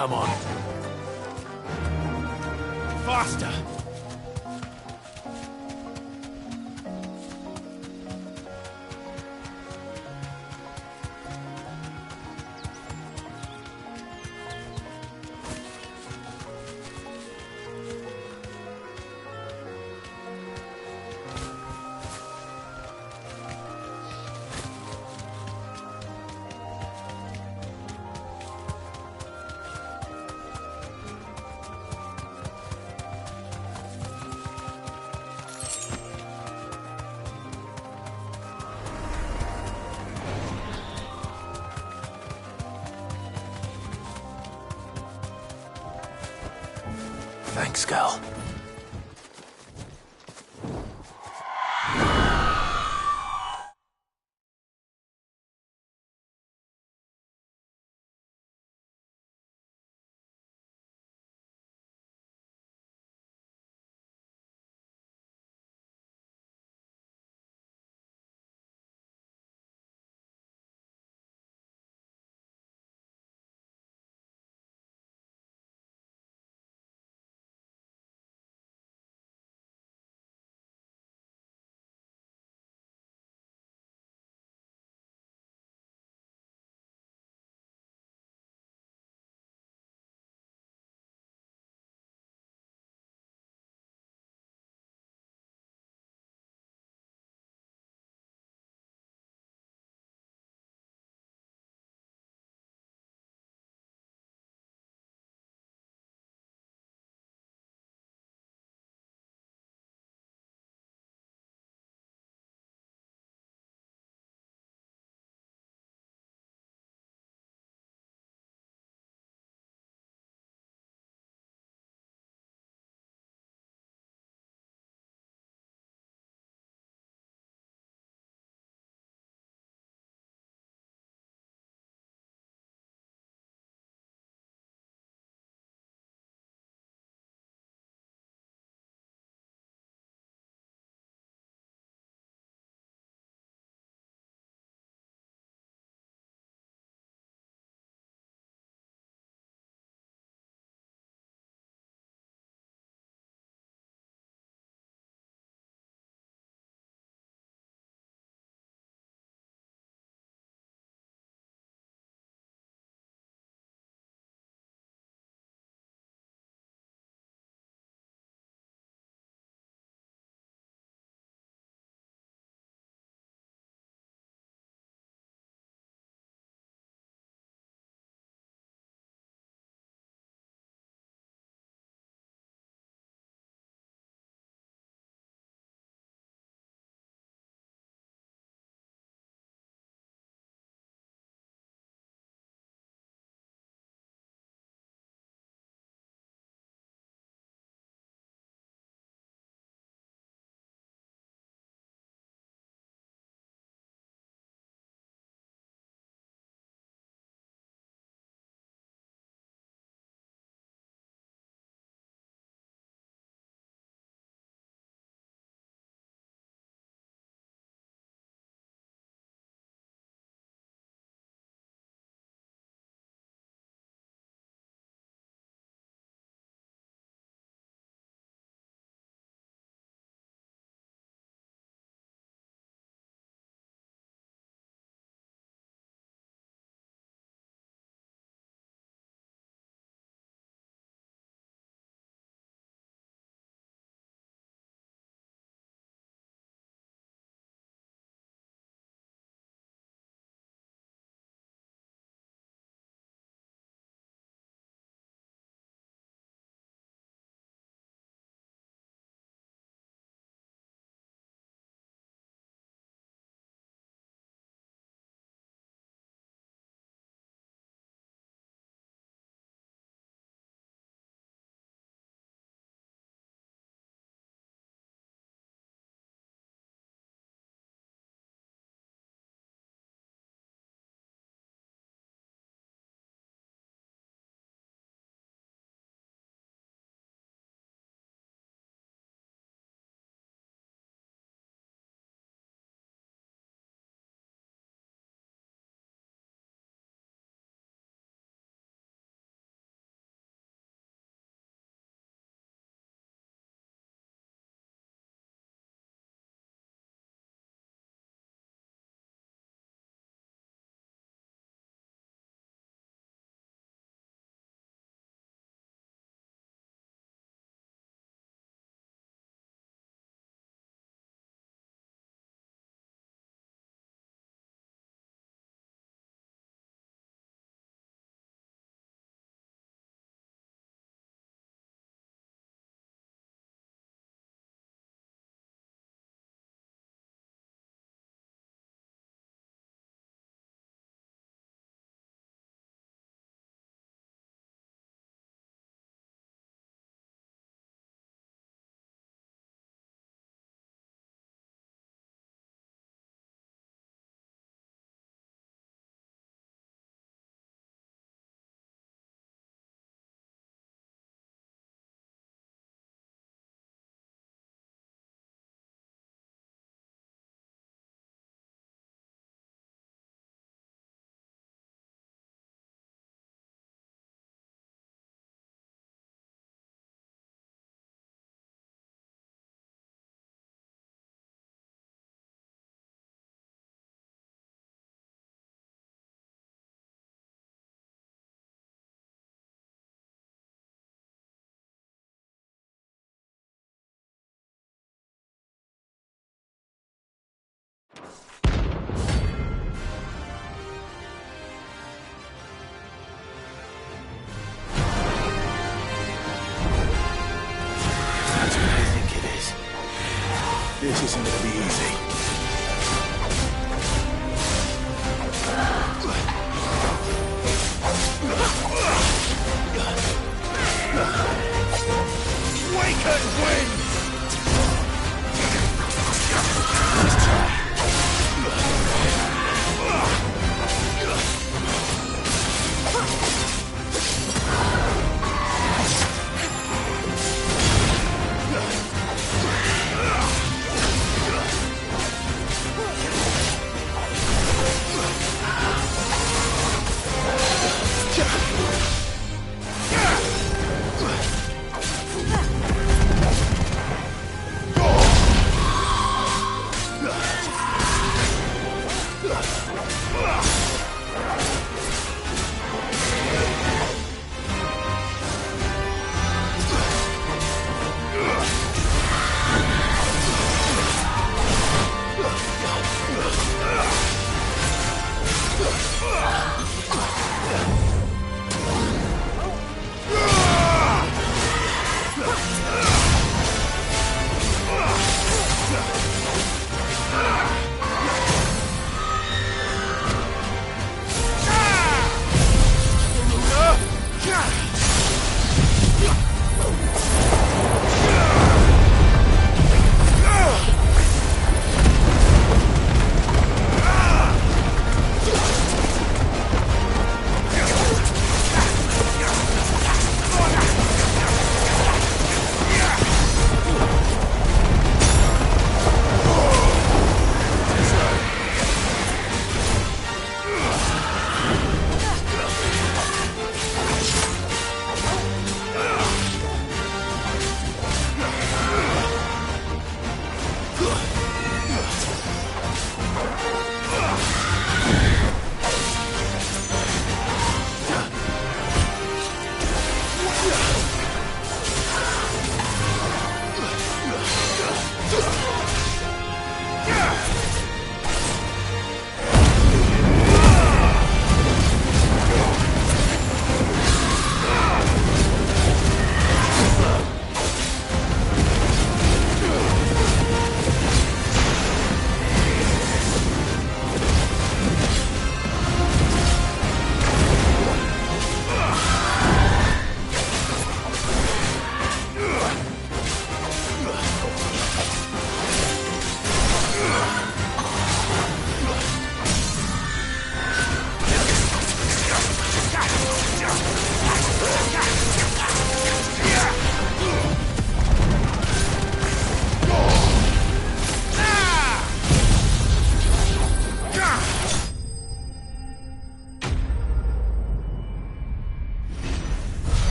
Come on. Faster! Thanks, girl.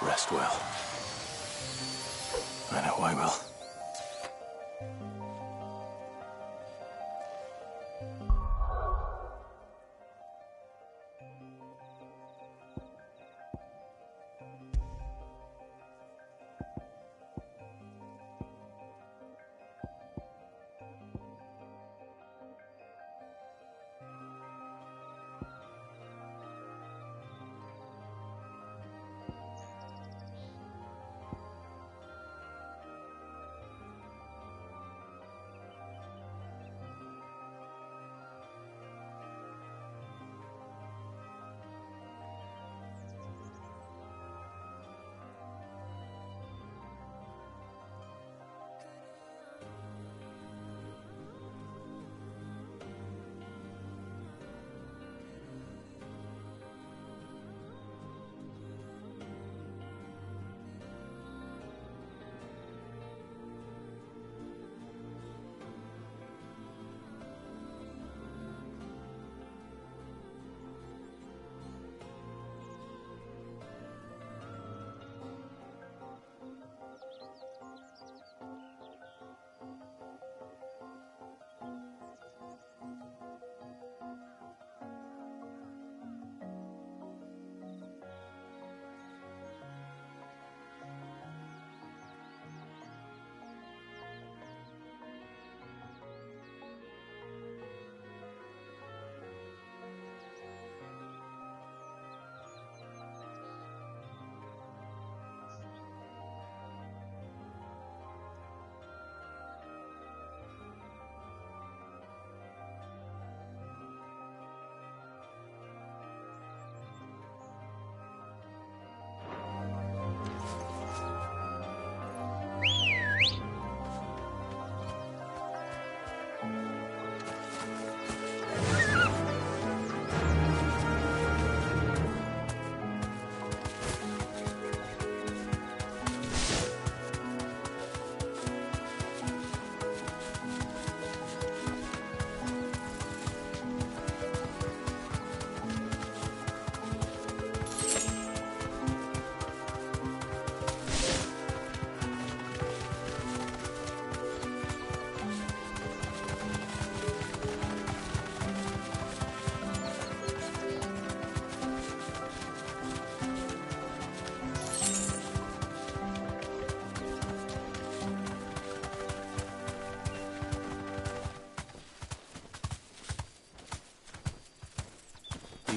Rest well. I know I will.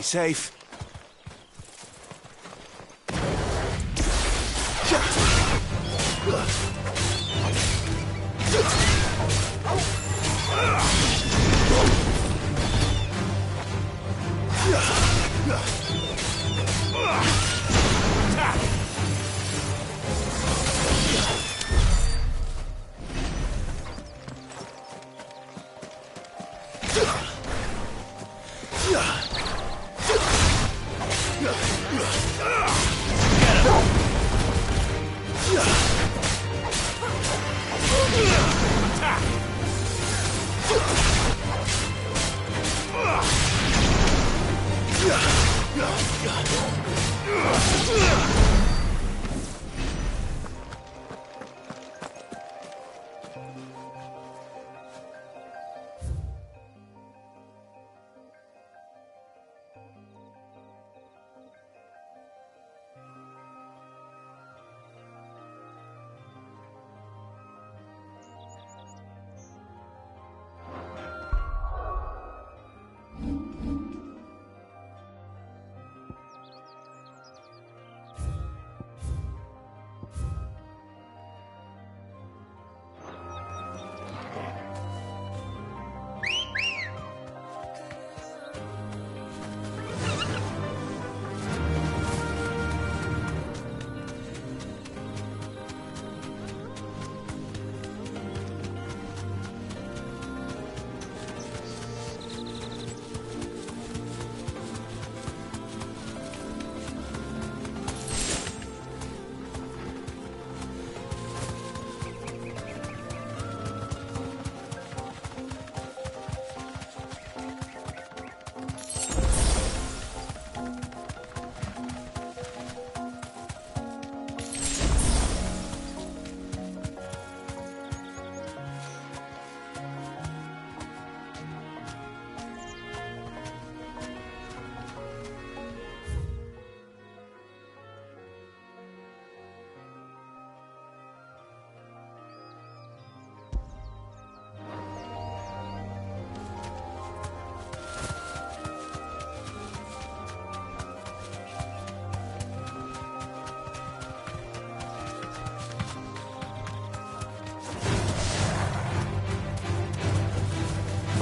safe.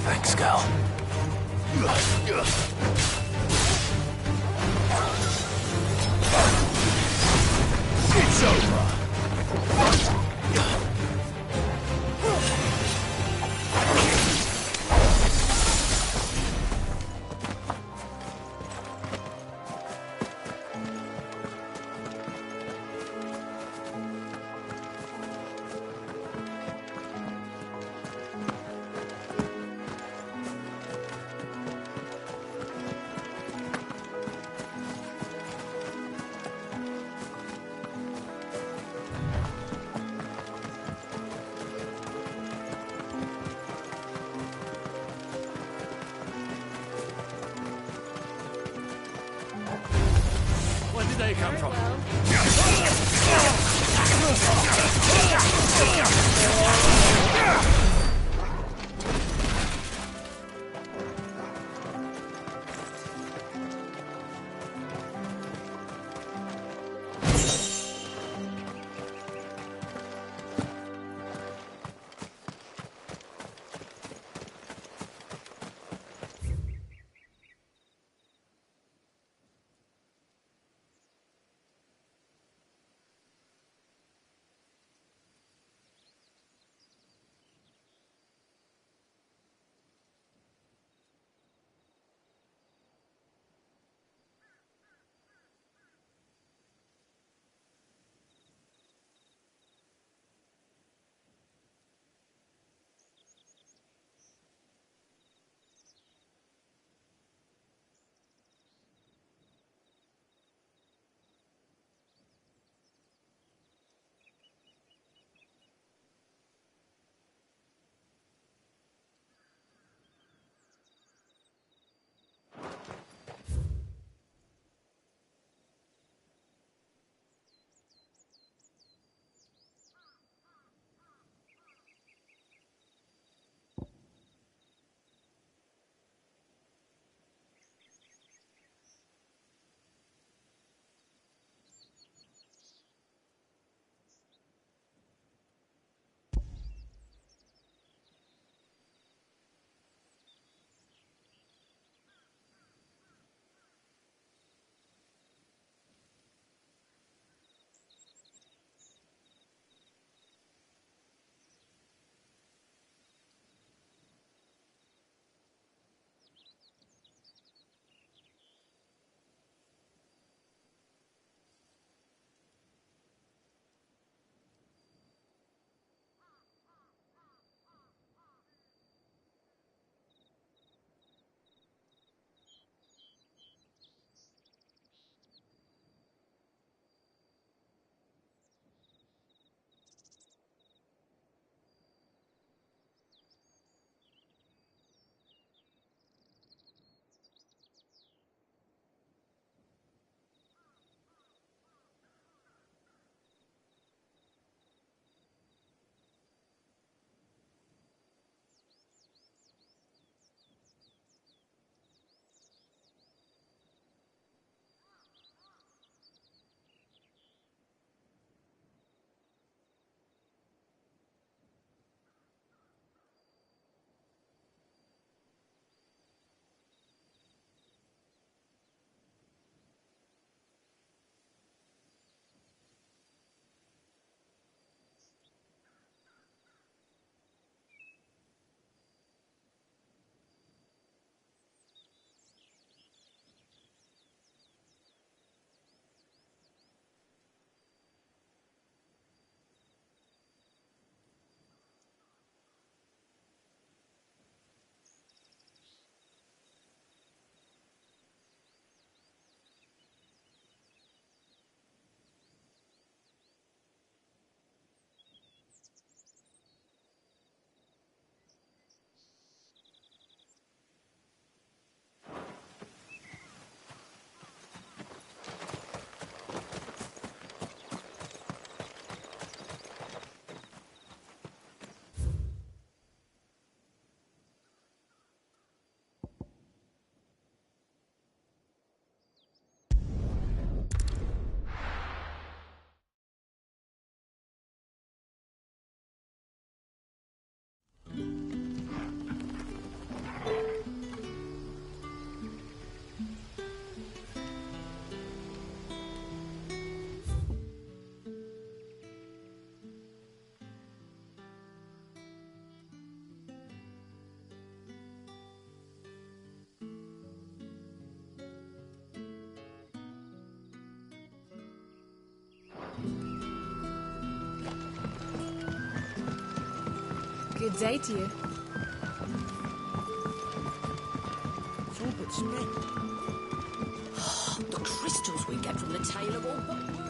Thanks, Gal. It's over. Where did they come from? Good day to you. It's all but spent. The crystals we get from the tail of all but work.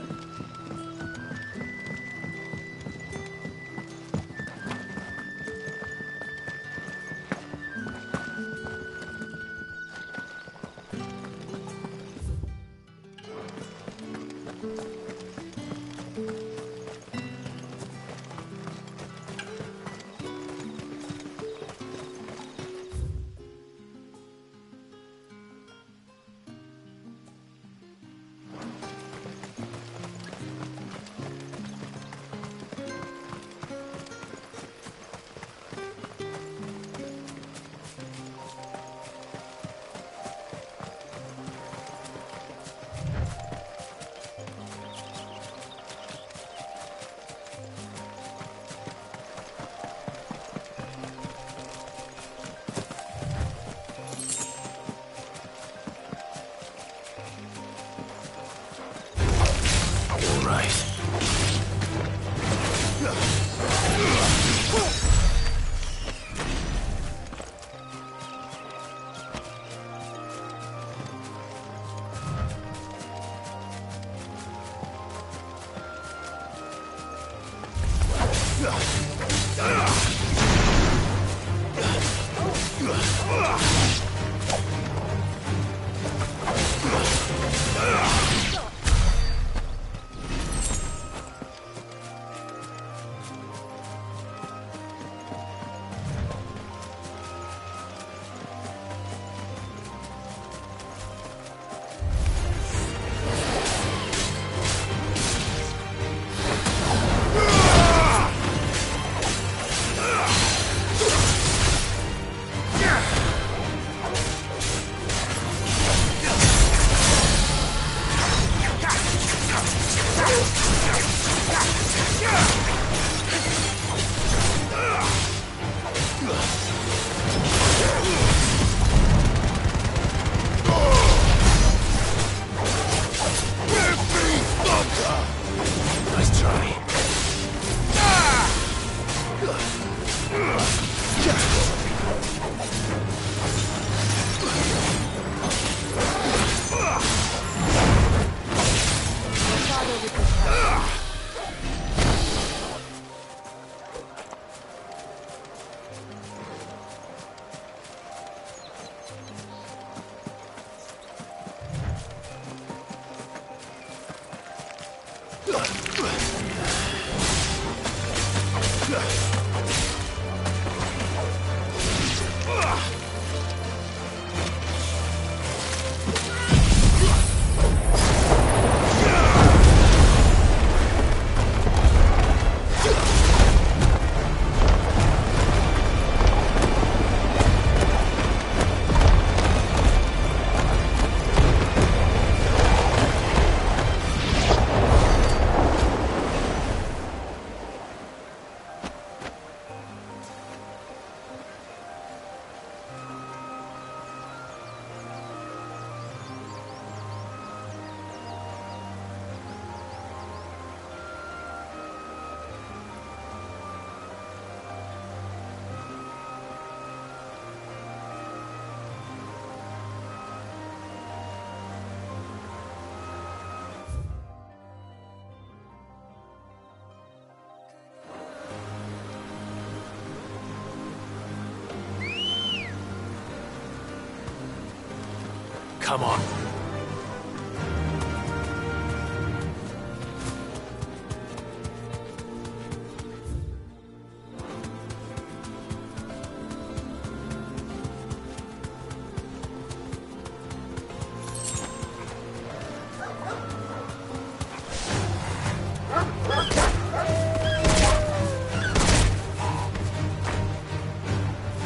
Come on.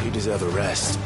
You deserve a rest.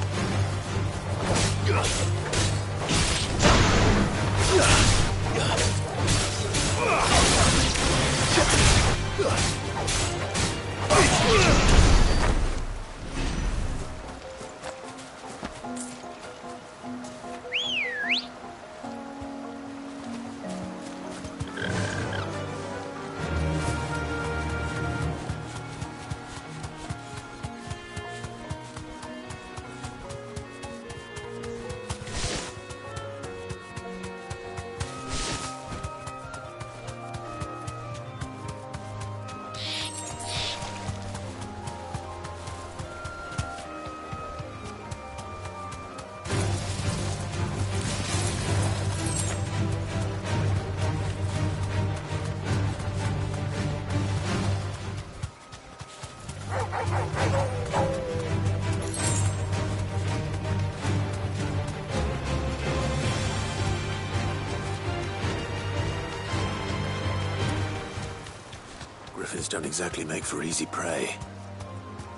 griffins don't exactly make for easy prey.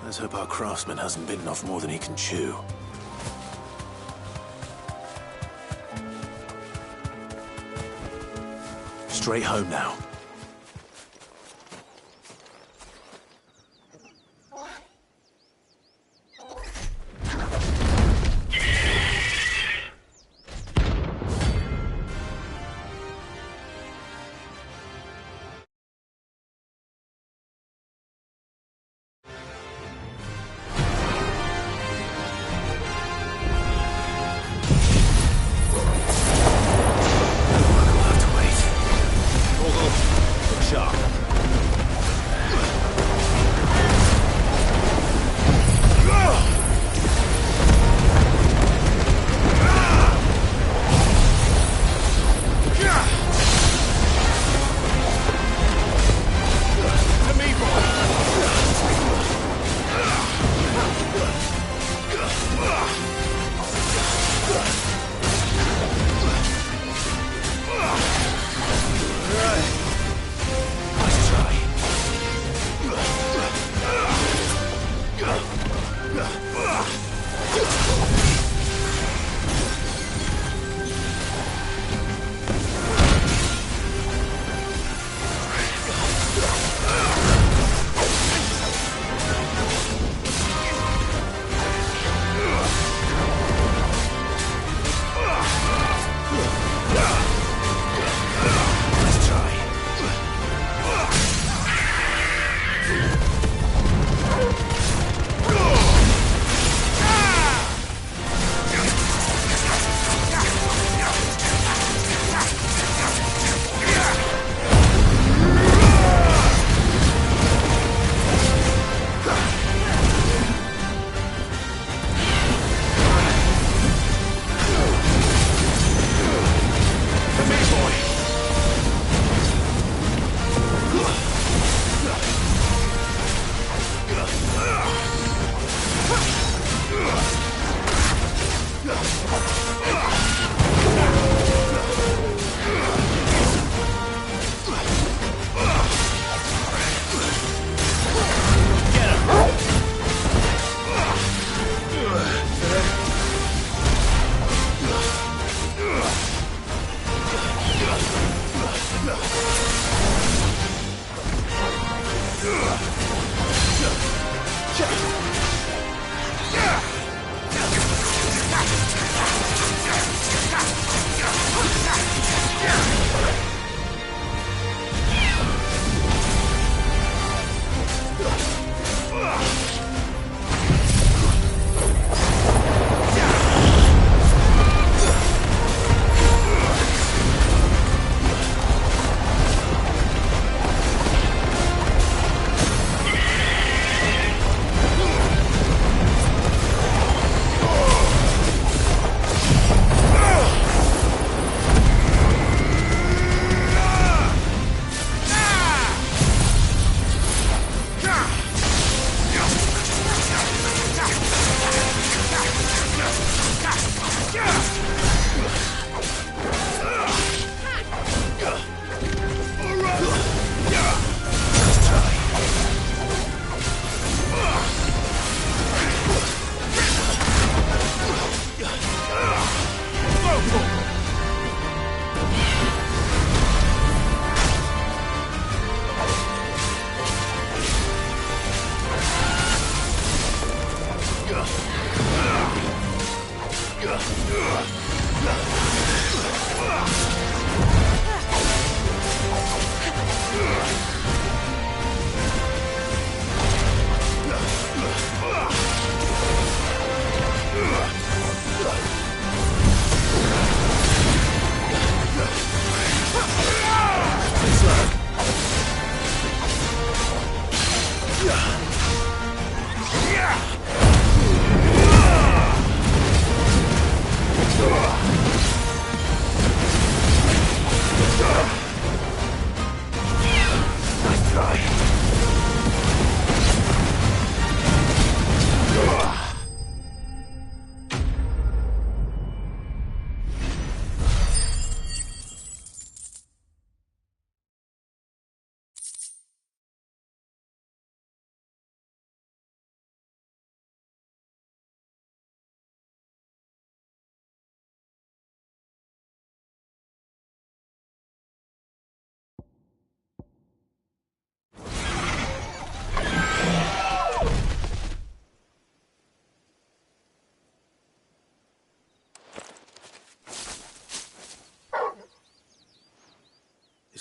Let's hope our craftsman hasn't bitten off more than he can chew. Straight home now.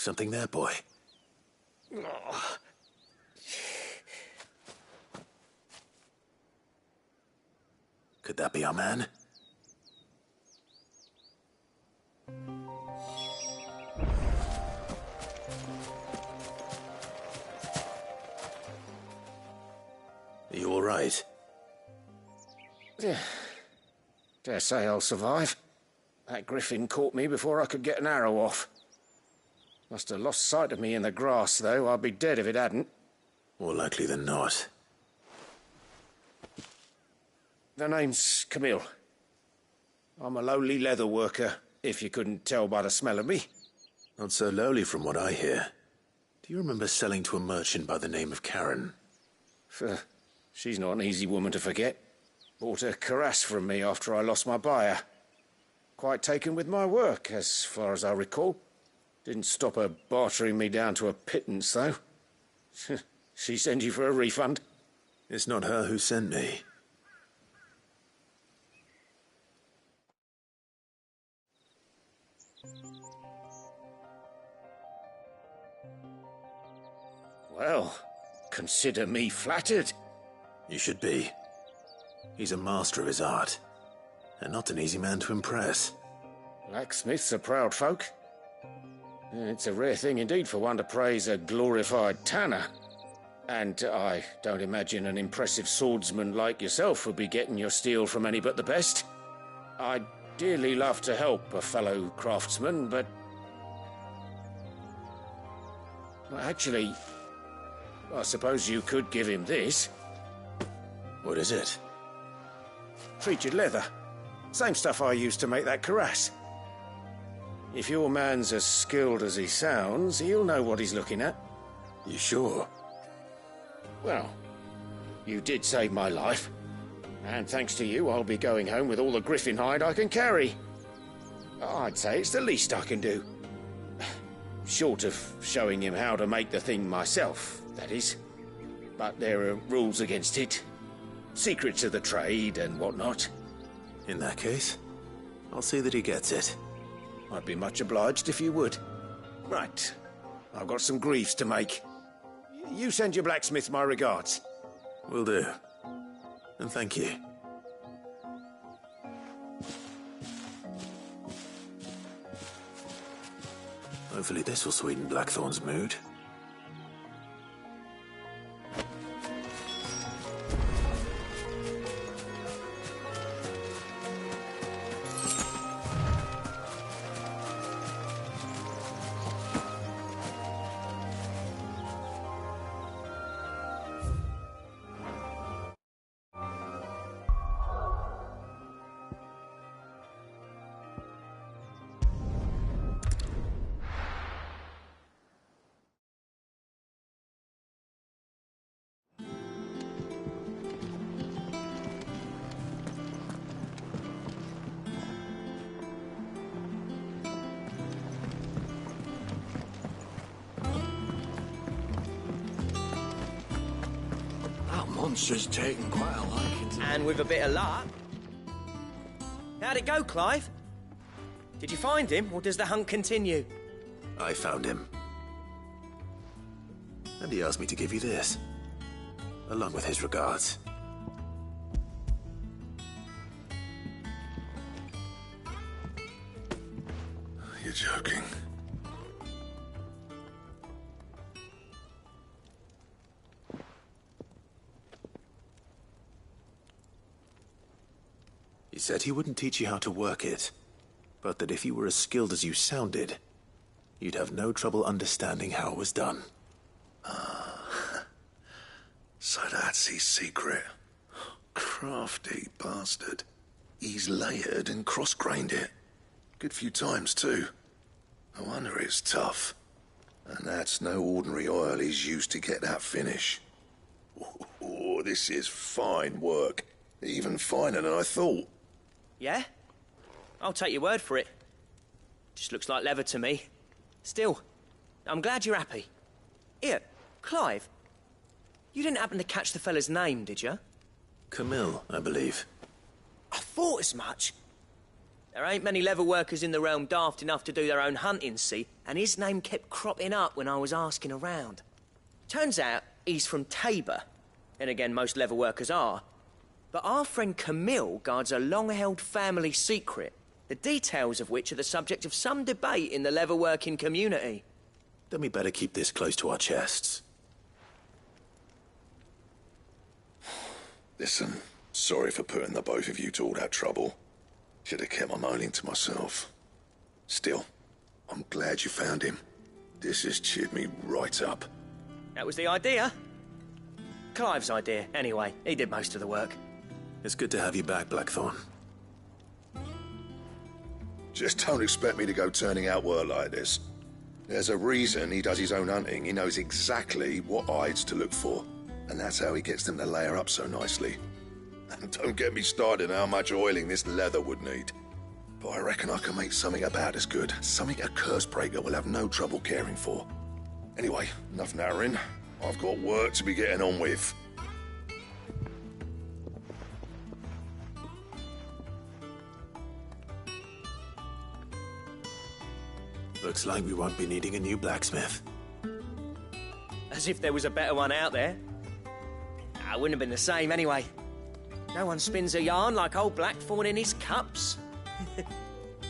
Something there, boy. Oh. Could that be our man? Are you all right? Yeah. Dare say I'll survive. That griffin caught me before I could get an arrow off. Must have lost sight of me in the grass, though. I'd be dead if it hadn't. More likely than not. The name's Camille. I'm a lowly leather worker, if you couldn't tell by the smell of me. Not so lowly from what I hear. Do you remember selling to a merchant by the name of Karen? She's not an easy woman to forget. Bought a cuirass from me after I lost my buyer. Quite taken with my work, as far as I recall. Didn't stop her bartering me down to a pittance, though. She sent you for a refund? It's not her who sent me. Well, consider me flattered. You should be. He's a master of his art, and not an easy man to impress. Blacksmiths are proud folk. It's a rare thing indeed for one to praise a glorified tanner. And I don't imagine an impressive swordsman like yourself would be getting your steel from any but the best. I'd dearly love to help a fellow craftsman, but... Well, actually, I suppose you could give him this. What is it? Treated leather. Same stuff I used to make that cuirass. If your man's as skilled as he sounds, he'll know what he's looking at. You sure? Well, you did save my life. And thanks to you, I'll be going home with all the griffin hide I can carry. I'd say it's the least I can do. Short of showing him how to make the thing myself, that is. But there are rules against it. Secrets of the trade and whatnot. In that case, I'll see that he gets it. I'd be much obliged if you would. Right. I've got some greaves to make. You send your blacksmith my regards. Will do. And thank you. Hopefully this will sweeten Blackthorn's mood. Monster's taken quite a liking to... And with a bit of luck. How'd it go, Clive? Did you find him, or does the hunt continue? I found him. And he asked me to give you this, along with his regards. You're joking. He said he wouldn't teach you how to work it, but that if you were as skilled as you sounded, you'd have no trouble understanding how it was done. So that's his secret. Crafty bastard. He's layered and cross-grained it. Good few times, too. No wonder it's tough. And that's no ordinary oil he's used to get that finish. Oh, this is fine work. Even finer than I thought. Yeah? I'll take your word for it. Just looks like leather to me. Still, I'm glad you're happy. Here, Clive. You didn't happen to catch the fella's name, did you? Camille, I believe. I thought as much. There ain't many leather workers in the realm daft enough to do their own hunting, see? And his name kept cropping up when I was asking around. Turns out he's from Tabor. And again, most leather workers are. But our friend Camille guards a long-held family secret, the details of which are the subject of some debate in the leather-working community. Then we better keep this close to our chests. Listen, sorry for putting the both of you to all that trouble. Should have kept my moaning to myself. Still, I'm glad you found him. This has cheered me right up. That was the idea. Clive's idea, anyway. He did most of the work. It's good to have you back, Blackthorn. Just don't expect me to go turning out work like this. There's a reason he does his own hunting. He knows exactly what hides to look for. And that's how he gets them to layer up so nicely. And don't get me started on how much oiling this leather would need. But I reckon I can make something about as good. Something a Cursebreaker will have no trouble caring for. Anyway, enough narrowing. I've got work to be getting on with. Looks like we won't be needing a new blacksmith. As if there was a better one out there. I wouldn't have been the same anyway. No one spins a yarn like old Blackthorn in his cups.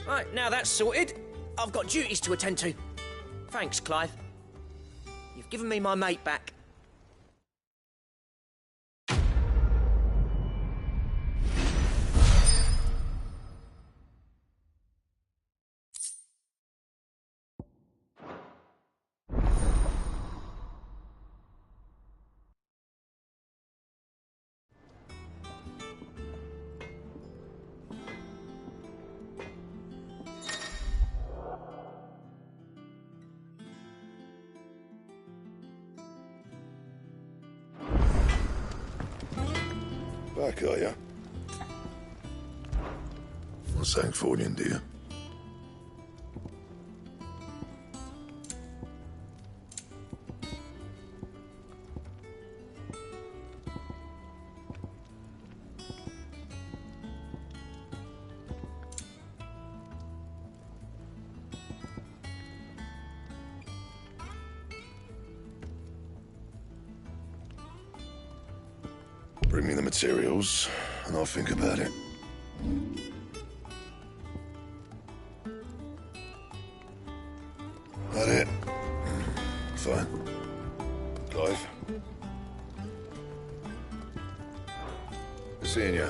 Right, now that's sorted, I've got duties to attend to. Thanks, Clive. You've given me my mate back. Back, are you? Not Sancfordian, do you? Bring me the materials, and I'll think about it. That it? Fine. Clive. Seeing ya.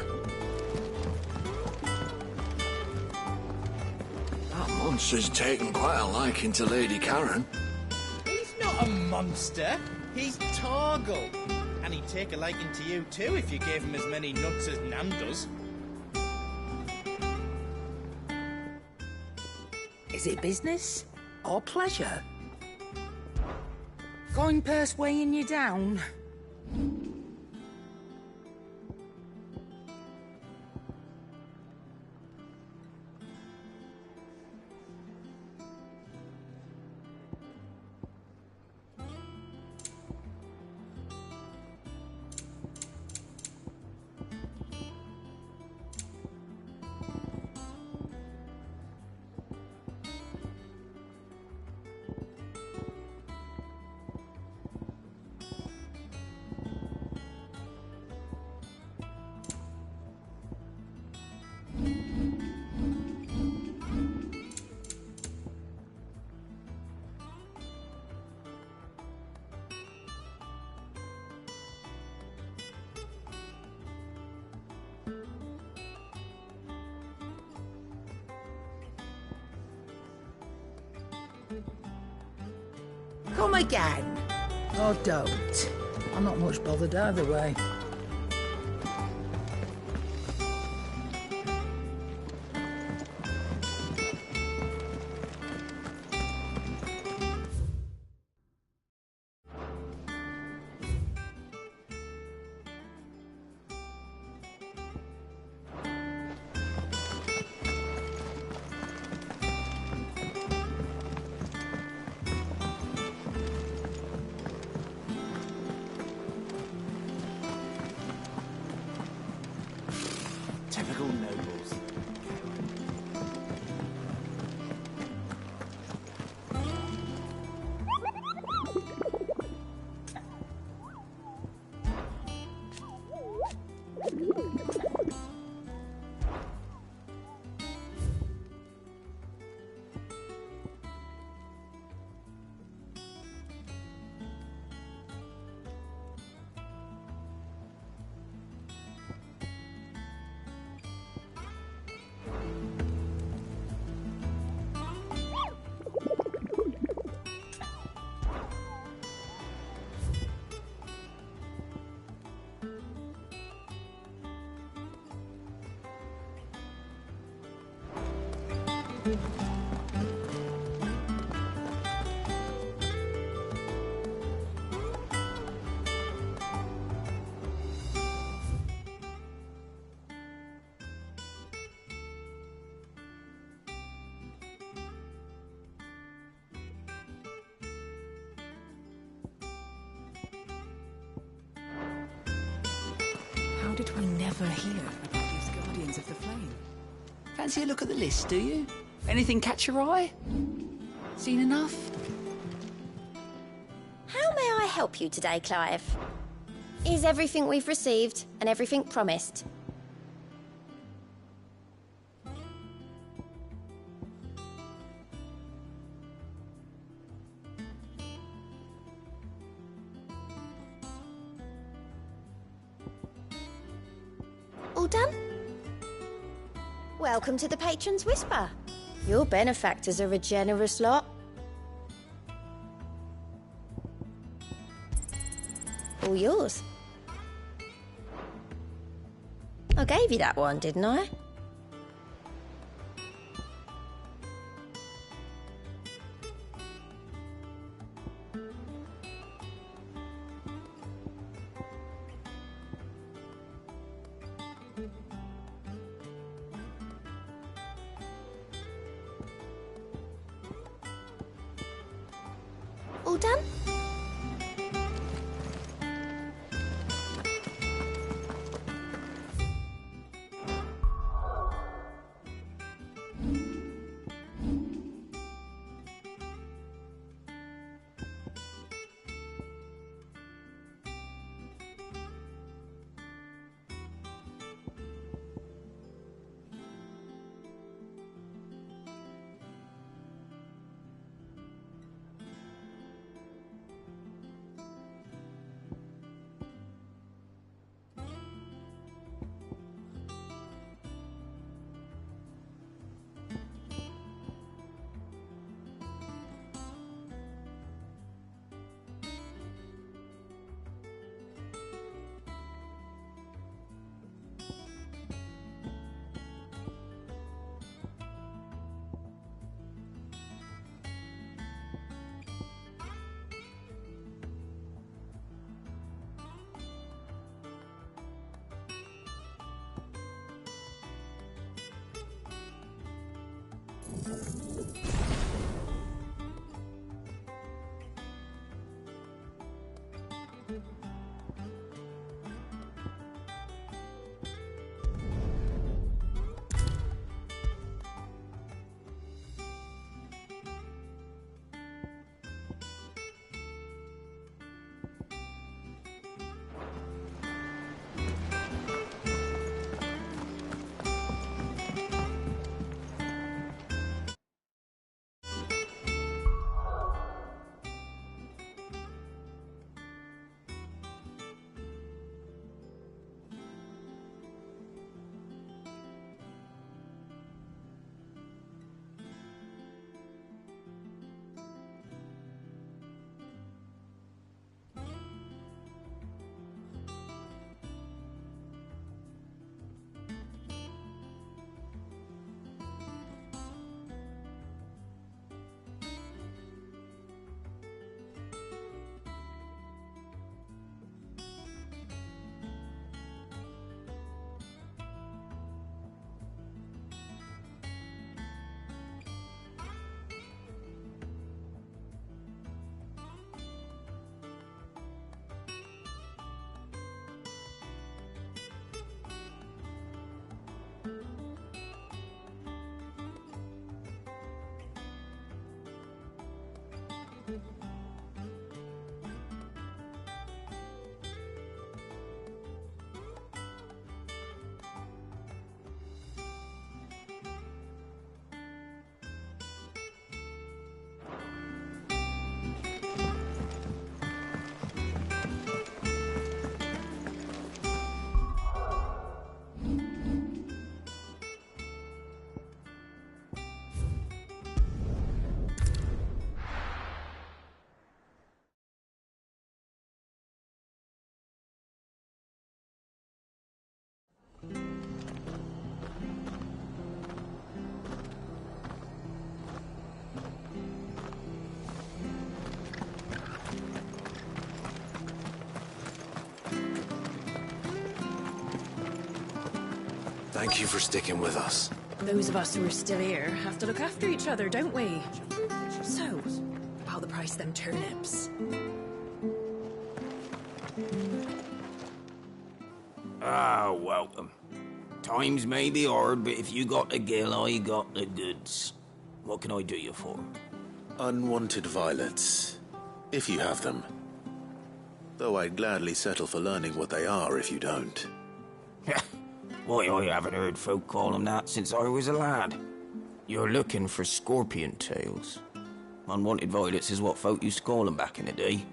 That monster's taken quite a liking to Lady Karen. He's not a monster. He's Torgal. And he'd take a liking to you too if you gave him as many nuts as Nan does. Is it business or pleasure? Going purse weighing you down? Come again. Or don't. I'm not much bothered either way. did we never hear about these Guardians of the Flame? Fancy a look at the list, do you? Anything catch your eye? Seen enough? How may I help you today, Clive? Is everything we've received and everything promised? All done? Welcome to the Patron's Whisper. Your benefactors are a generous lot. All yours. I gave you that one, didn't I? All done? Thank you for sticking with us. Those of us who are still here have to look after each other, don't we? So, about the price of them turnips. Ah, welcome. Times may be hard, but if you got the gill, I got the goods. What can I do you for? Unwanted violets, if you have them. Though I'd gladly settle for learning what they are if you don't. Why, I haven't heard folk call them that since I was a lad. You're looking for scorpion tails. Unwanted violets is what folk used to call them back in the day.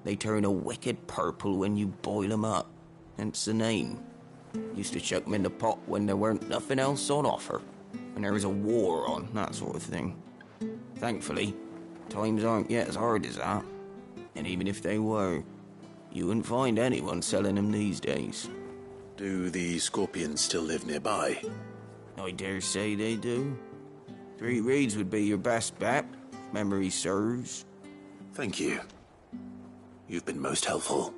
They turn a wicked purple when you boil them up, hence the name. Used to chuck them in the pot when there weren't nothing else on offer, when there was a war on, that sort of thing. Thankfully, times aren't yet as hard as that. And even if they were, you wouldn't find anyone selling them these days. Do the scorpions still live nearby? I dare say they do. 3 Reeds would be your best bet, if memory serves. Thank you. You've been most helpful.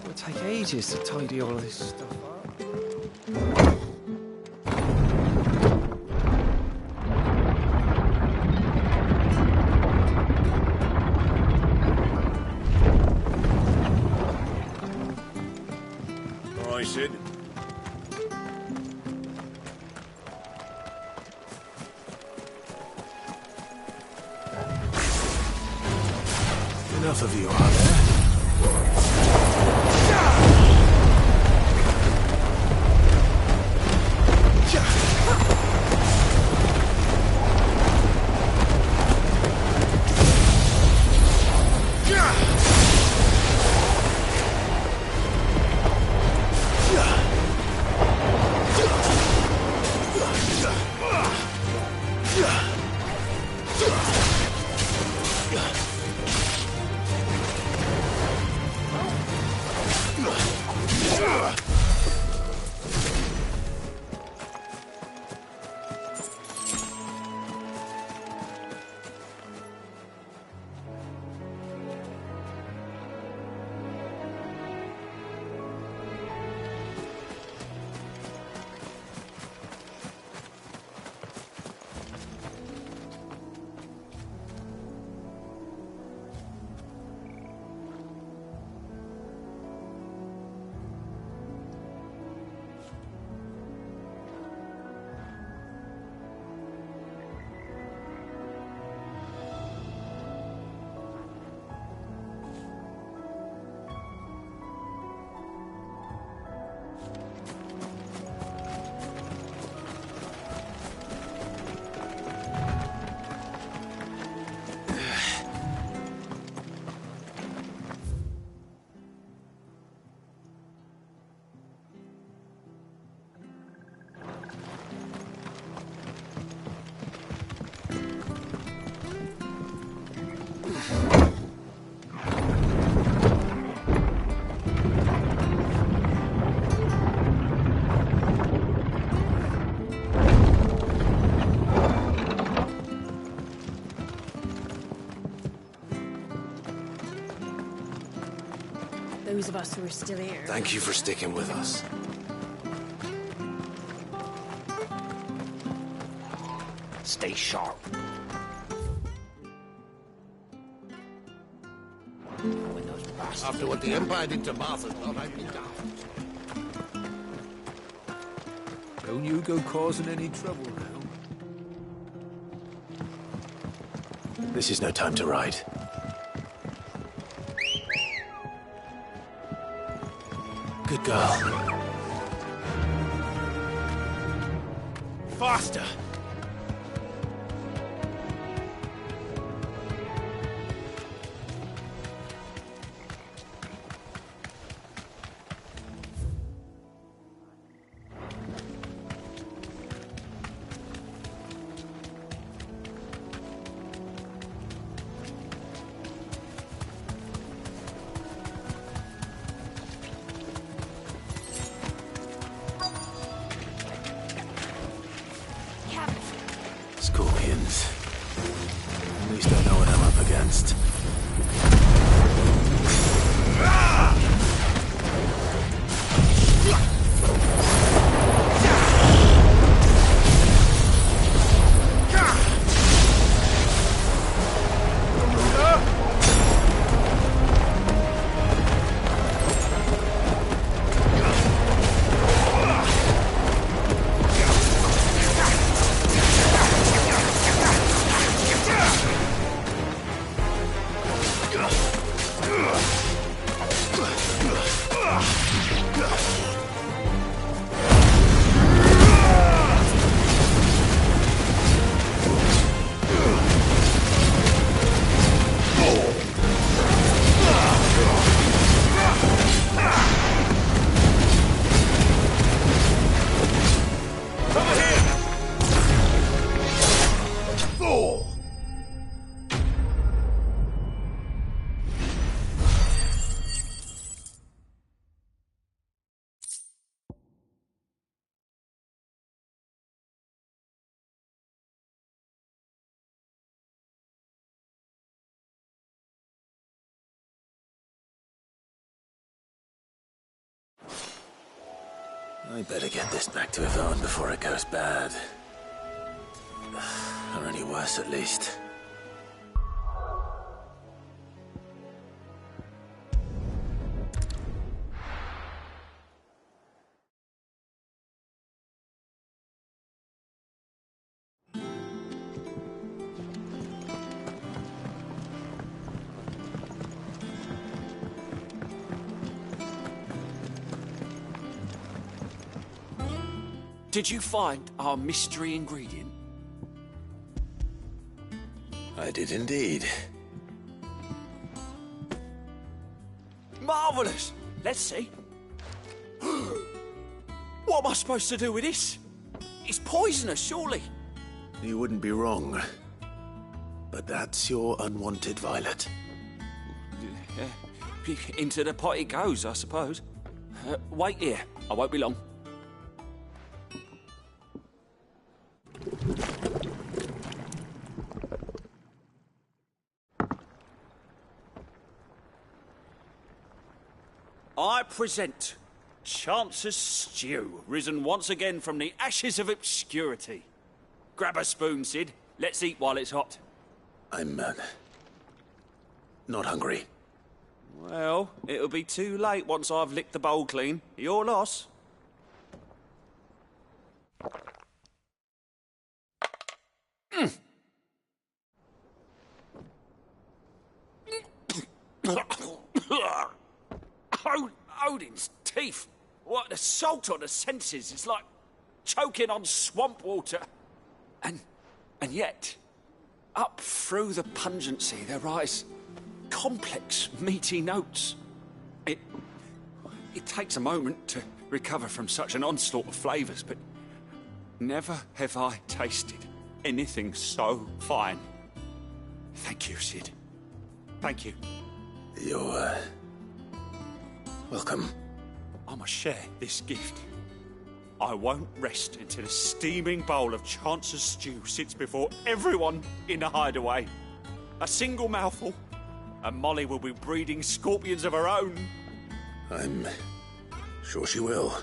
It'll take ages to tidy all this stuff up. All right, Sid. Enough of you, are there? Those of us who are still here. Thank you for sticking with us. Stay sharp. After what the Empire did to Martha, well, I'd be daft. Don't you go causing any trouble now. This is no time to ride. Good girl. Faster! Scorpions. At least I know what I'm up against. Ah! I better get this back to Yvonne before it goes bad. Or any worse, at least. Did you find our mystery ingredient? I did indeed. Marvellous! Let's see. What am I supposed to do with this? It's poisonous, surely. You wouldn't be wrong. But that's your unwanted violet. Into the pot it goes, I suppose. Wait here. I won't be long. I present Chance's Stew, risen once again from the ashes of obscurity. Grab a spoon, Sid. Let's eat while it's hot. I'm, not hungry. Well, it'll be too late once I've licked the bowl clean. Your loss. Odin's teeth. What, the salt on the senses is like choking on swamp water. And yet, up through the pungency there rise complex, meaty notes. It takes a moment to recover from such an onslaught of flavours, but never have I tasted anything so fine. Thank you, Sid. Thank you. You're, welcome. I must share this gift. I won't rest until a steaming bowl of Chance's stew sits before everyone in the hideaway. A single mouthful, and Molly will be breeding scorpions of her own. I'm sure she will.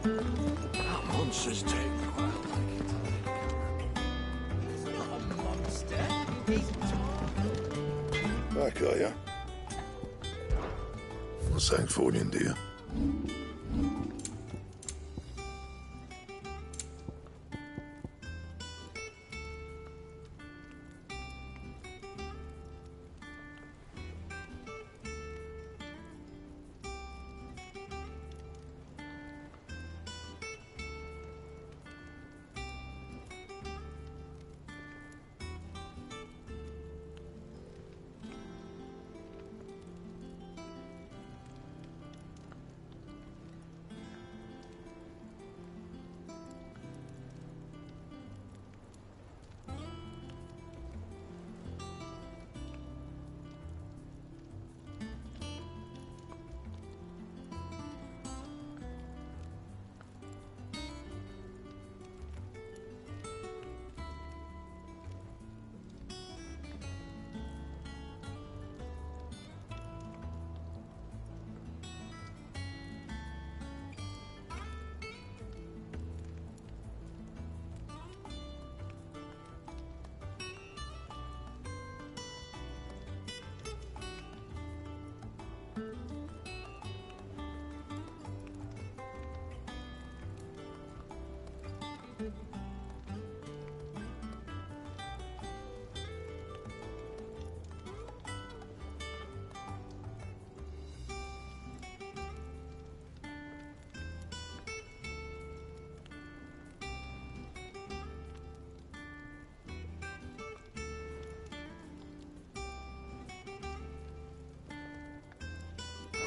That monster's taken quite a liking to me. He's not a monster. He's Back, are you? Not saying Fordian, do you?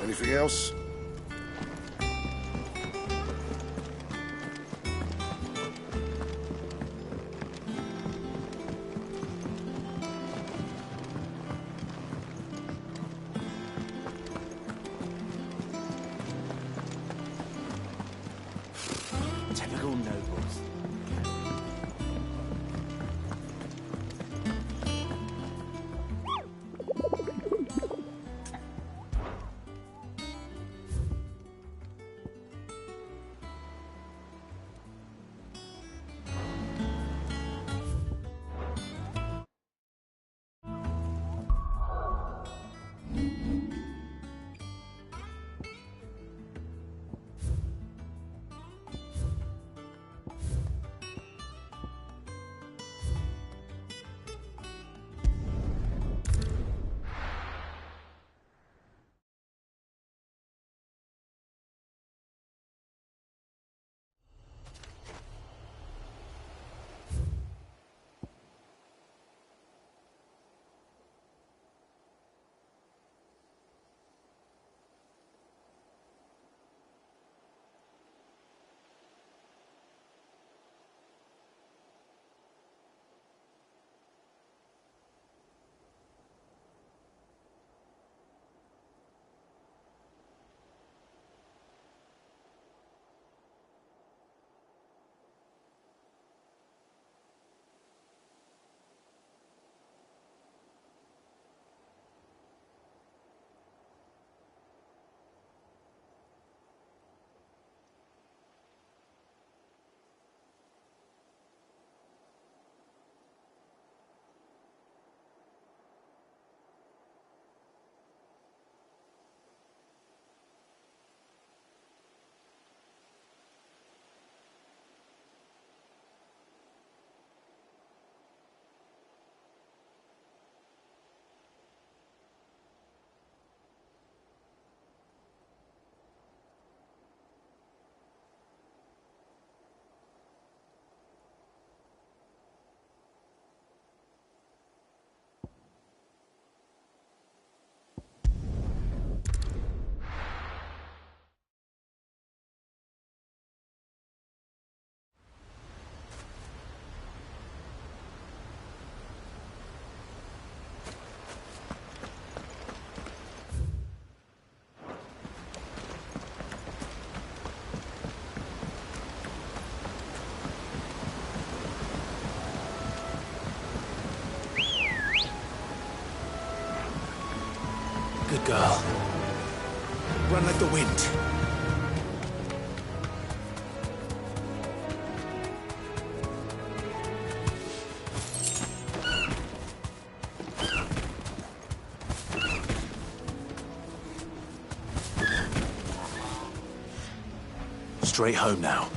Anything else? Typical nobles. Good girl. Run like the wind. Straight home now.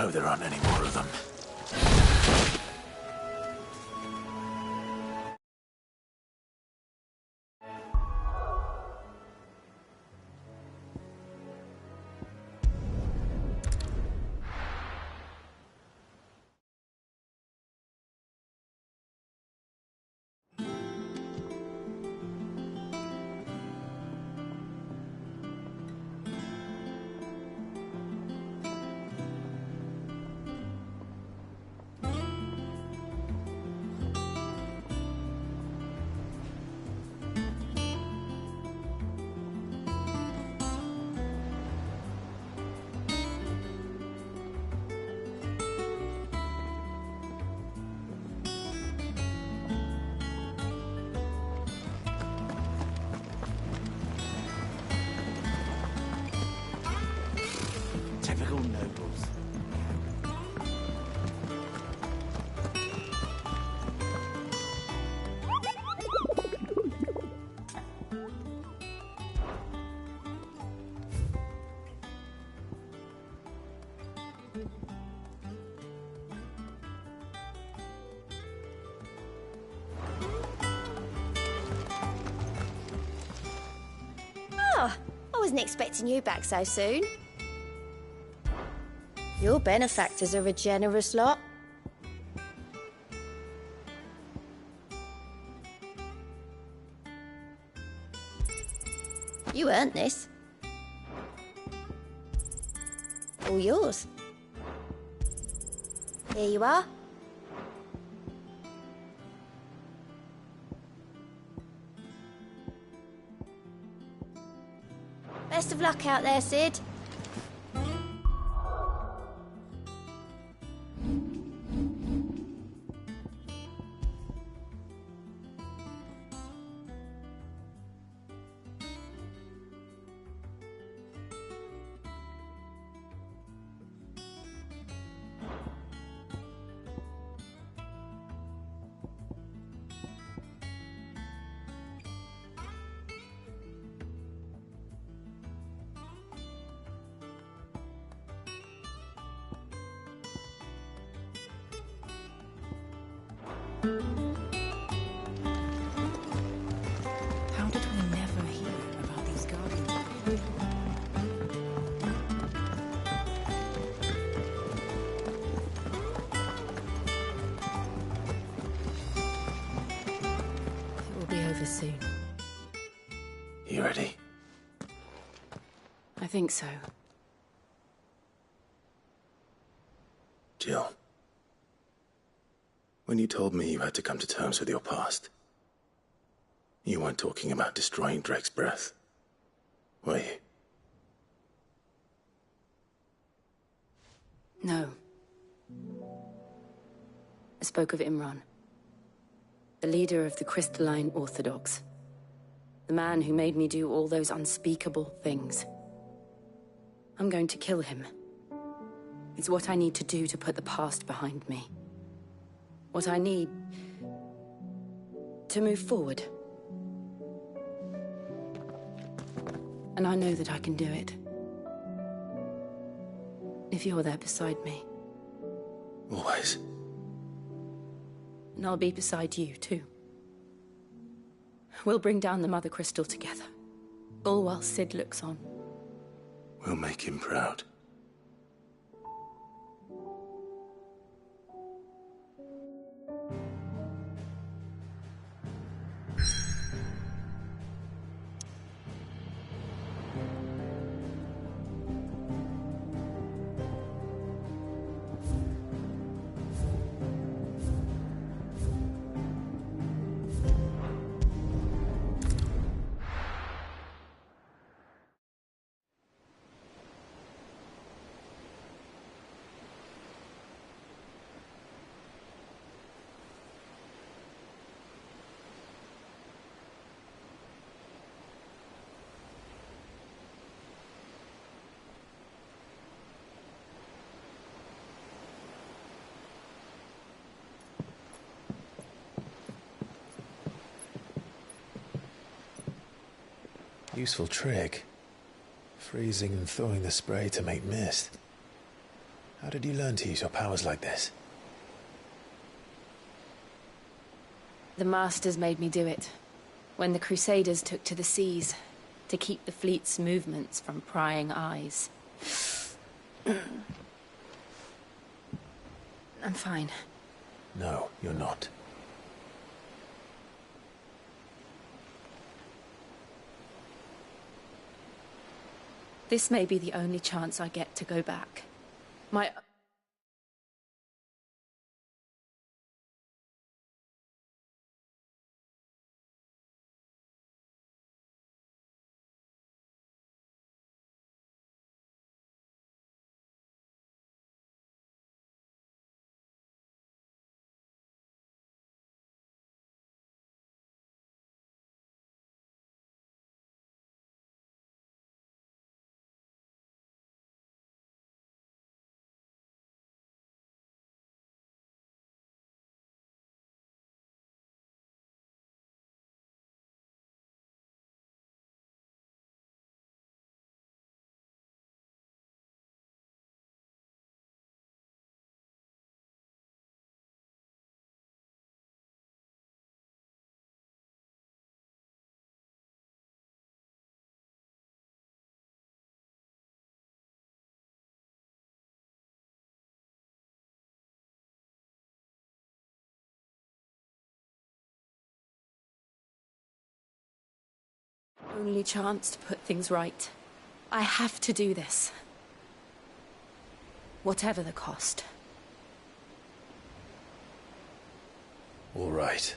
Hope there aren't any more of them. Ah, I wasn't expecting you back so soon. Your benefactors are a generous lot. You earned this. All yours. Here you are. Best of luck out there, Sid. How did we never hear about these guardians? It will be over soon. You ready? I think so. Jill. When you told me you had to come to terms with your past, you weren't talking about destroying Drake's breath, were you? No. I spoke of Imran, the leader of the Crystalline Orthodox. The man who made me do all those unspeakable things. I'm going to kill him. It's what I need to do to put the past behind me. What I need to move forward. And I know that I can do it. If you're there beside me. Always. And I'll be beside you, too. We'll bring down the Mother Crystal together. All while Sid looks on. We'll make him proud. Useful trick. Freezing and thawing the spray to make mist. How did you learn to use your powers like this? The Masters made me do it. When the Crusaders took to the seas, to keep the fleet's movements from prying eyes. I'm fine. No, you're not. This may be the only chance I get to go back. My Only chance to put things right. I have to do this. Whatever the cost. All right.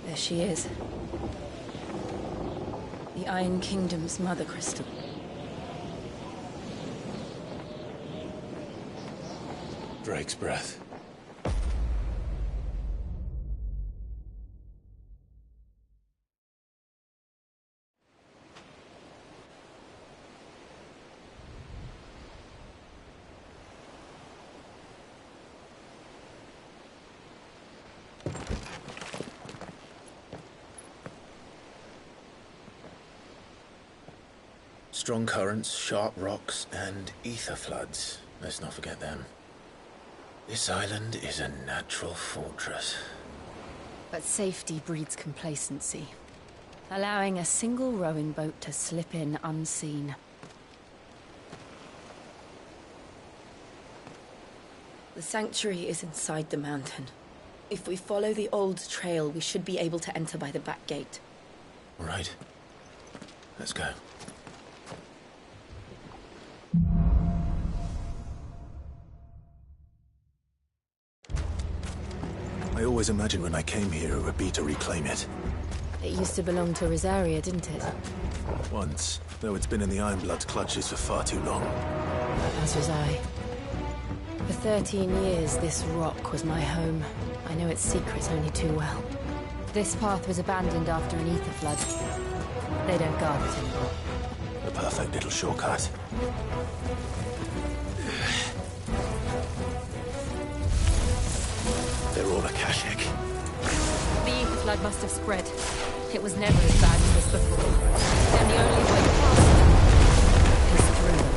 There she is. The Iron Kingdom's mother crystal. Drake's breath. Strong currents, sharp rocks, and ether floods. Let's not forget them. This island is a natural fortress. But safety breeds complacency. Allowing a single rowing boat to slip in unseen. The sanctuary is inside the mountain. If we follow the old trail, we should be able to enter by the back gate. All right. Let's go. I always imagined when I came here it would be to reclaim it. It used to belong to Rosaria, didn't it? Once, though it's been in the Ironblood's clutches for far too long. As was I. For 13 years, this rock was my home. I know its secrets only too well. This path was abandoned after an ether flood. They don't guard it anymore. The perfect little shortcut. They're all Akashic. The ether flood must have spread. It was never as bad as this before. And the only way past them is through them.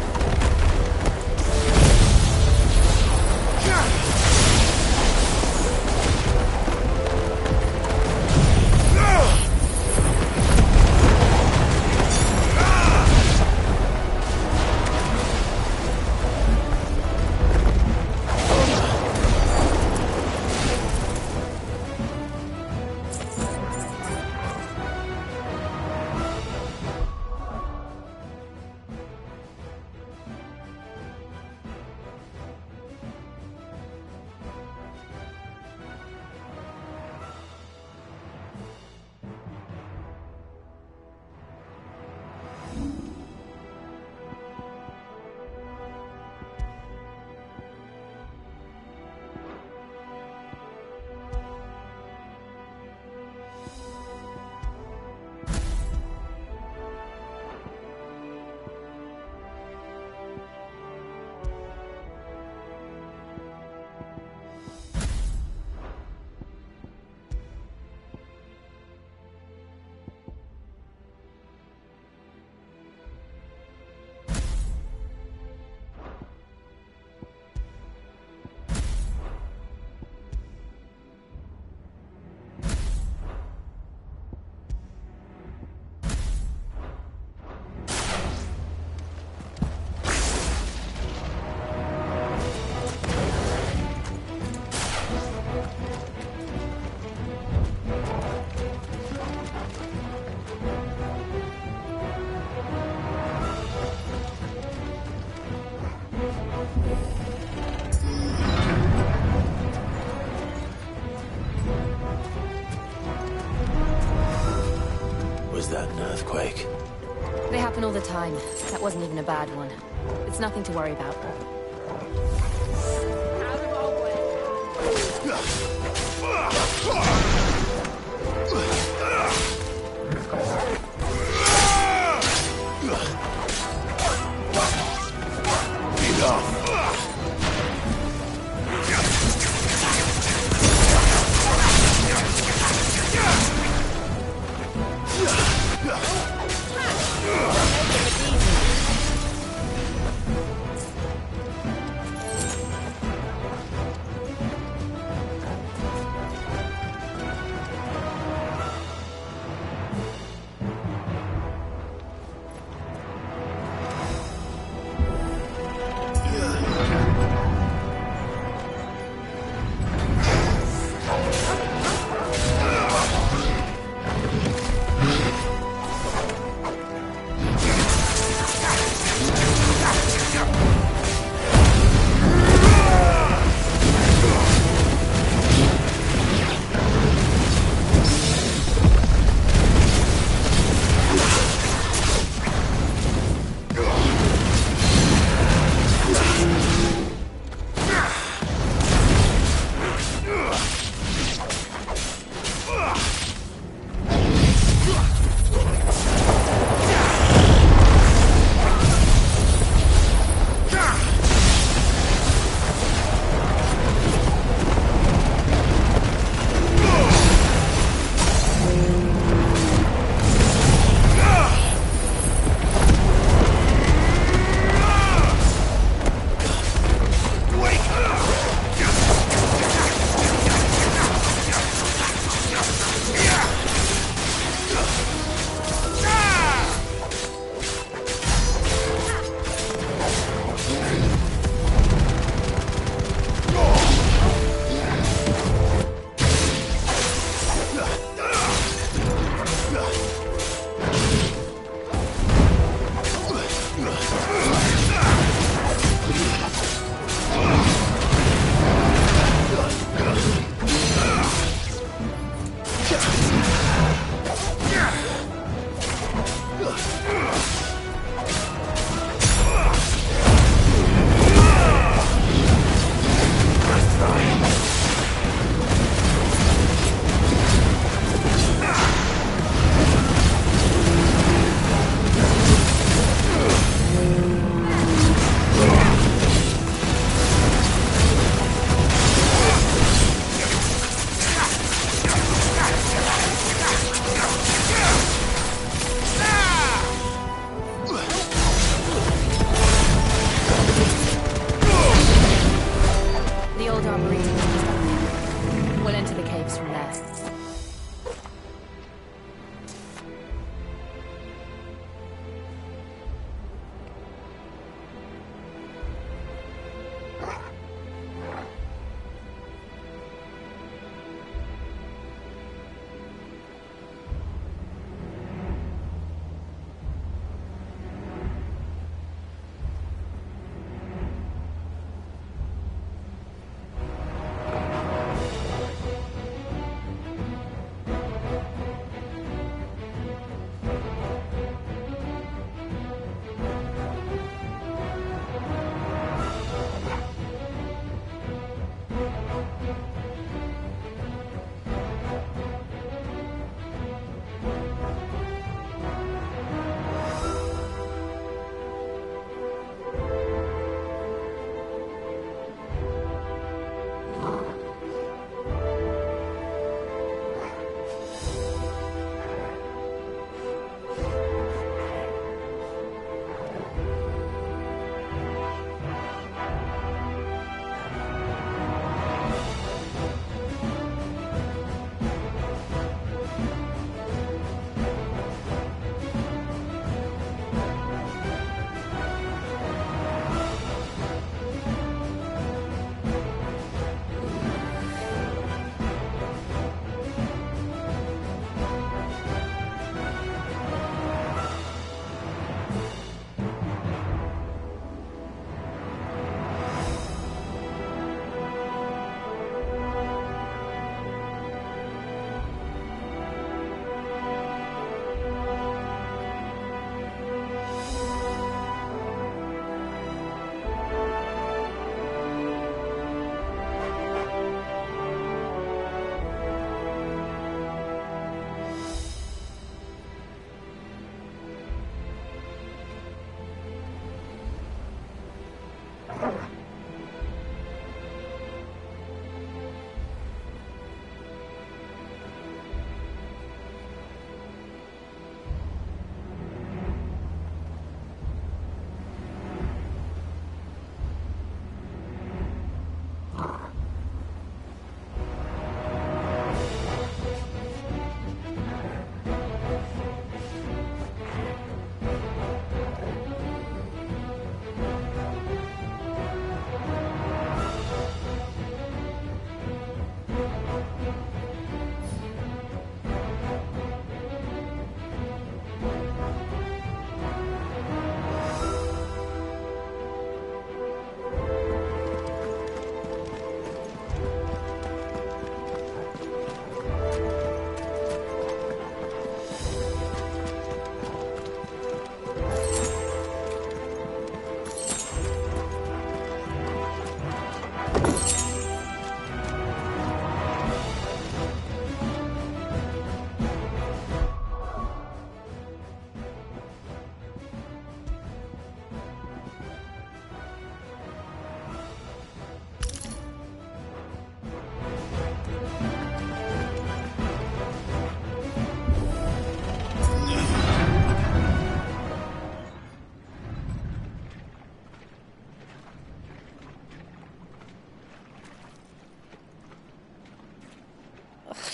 Was that an earthquake? They happen all the time. That wasn't even a bad one. It's nothing to worry about. Beat off.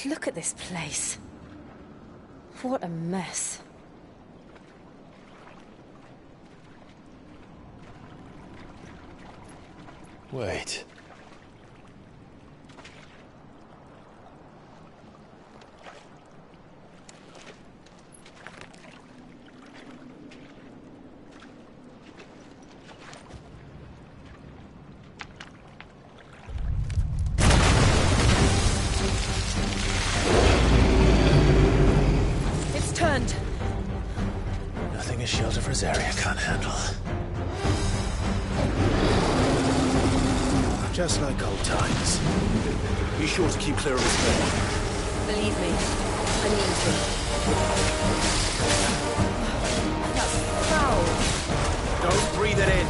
Look at this place. What a mess. Wait. It's turned. Nothing a shelter for Zaria can't handle. Just like old times. Be sure to keep clear of his bed. Believe me, I mean to. That's foul. Don't breathe it in.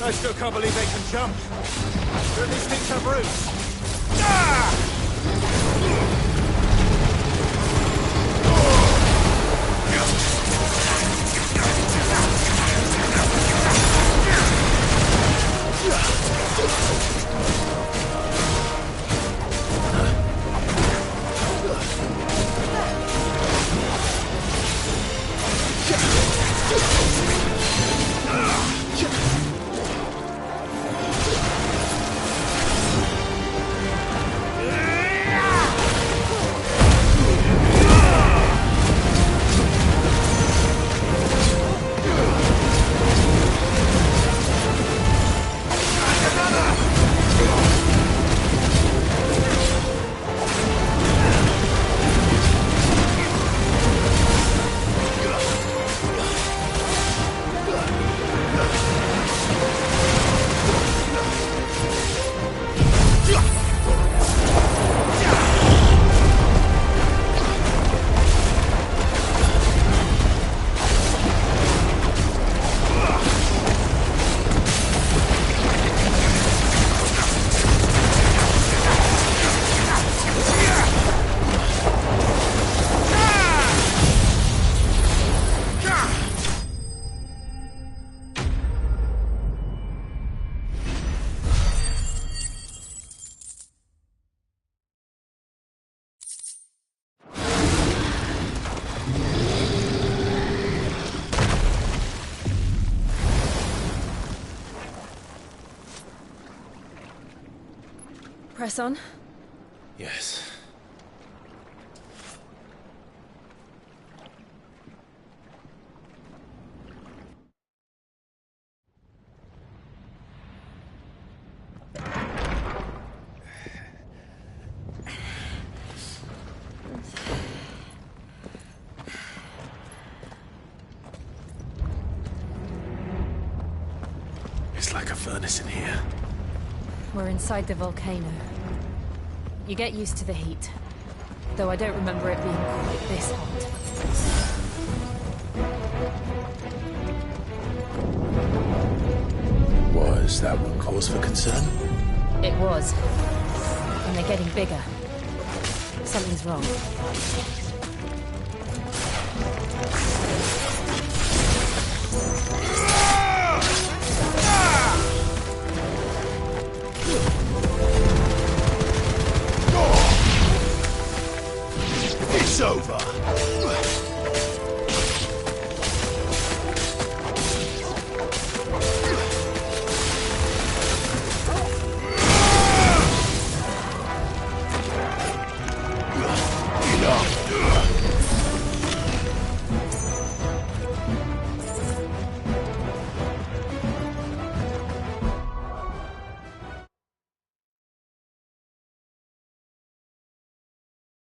I still can't believe they can jump. Do these things have roots? Ah! Press on. Yes. It's like a furnace in here. We're inside the volcano. You get used to the heat. Though I don't remember it being quite this hot. Was that one cause for concern? It was. And they're getting bigger. Something's wrong. It's over!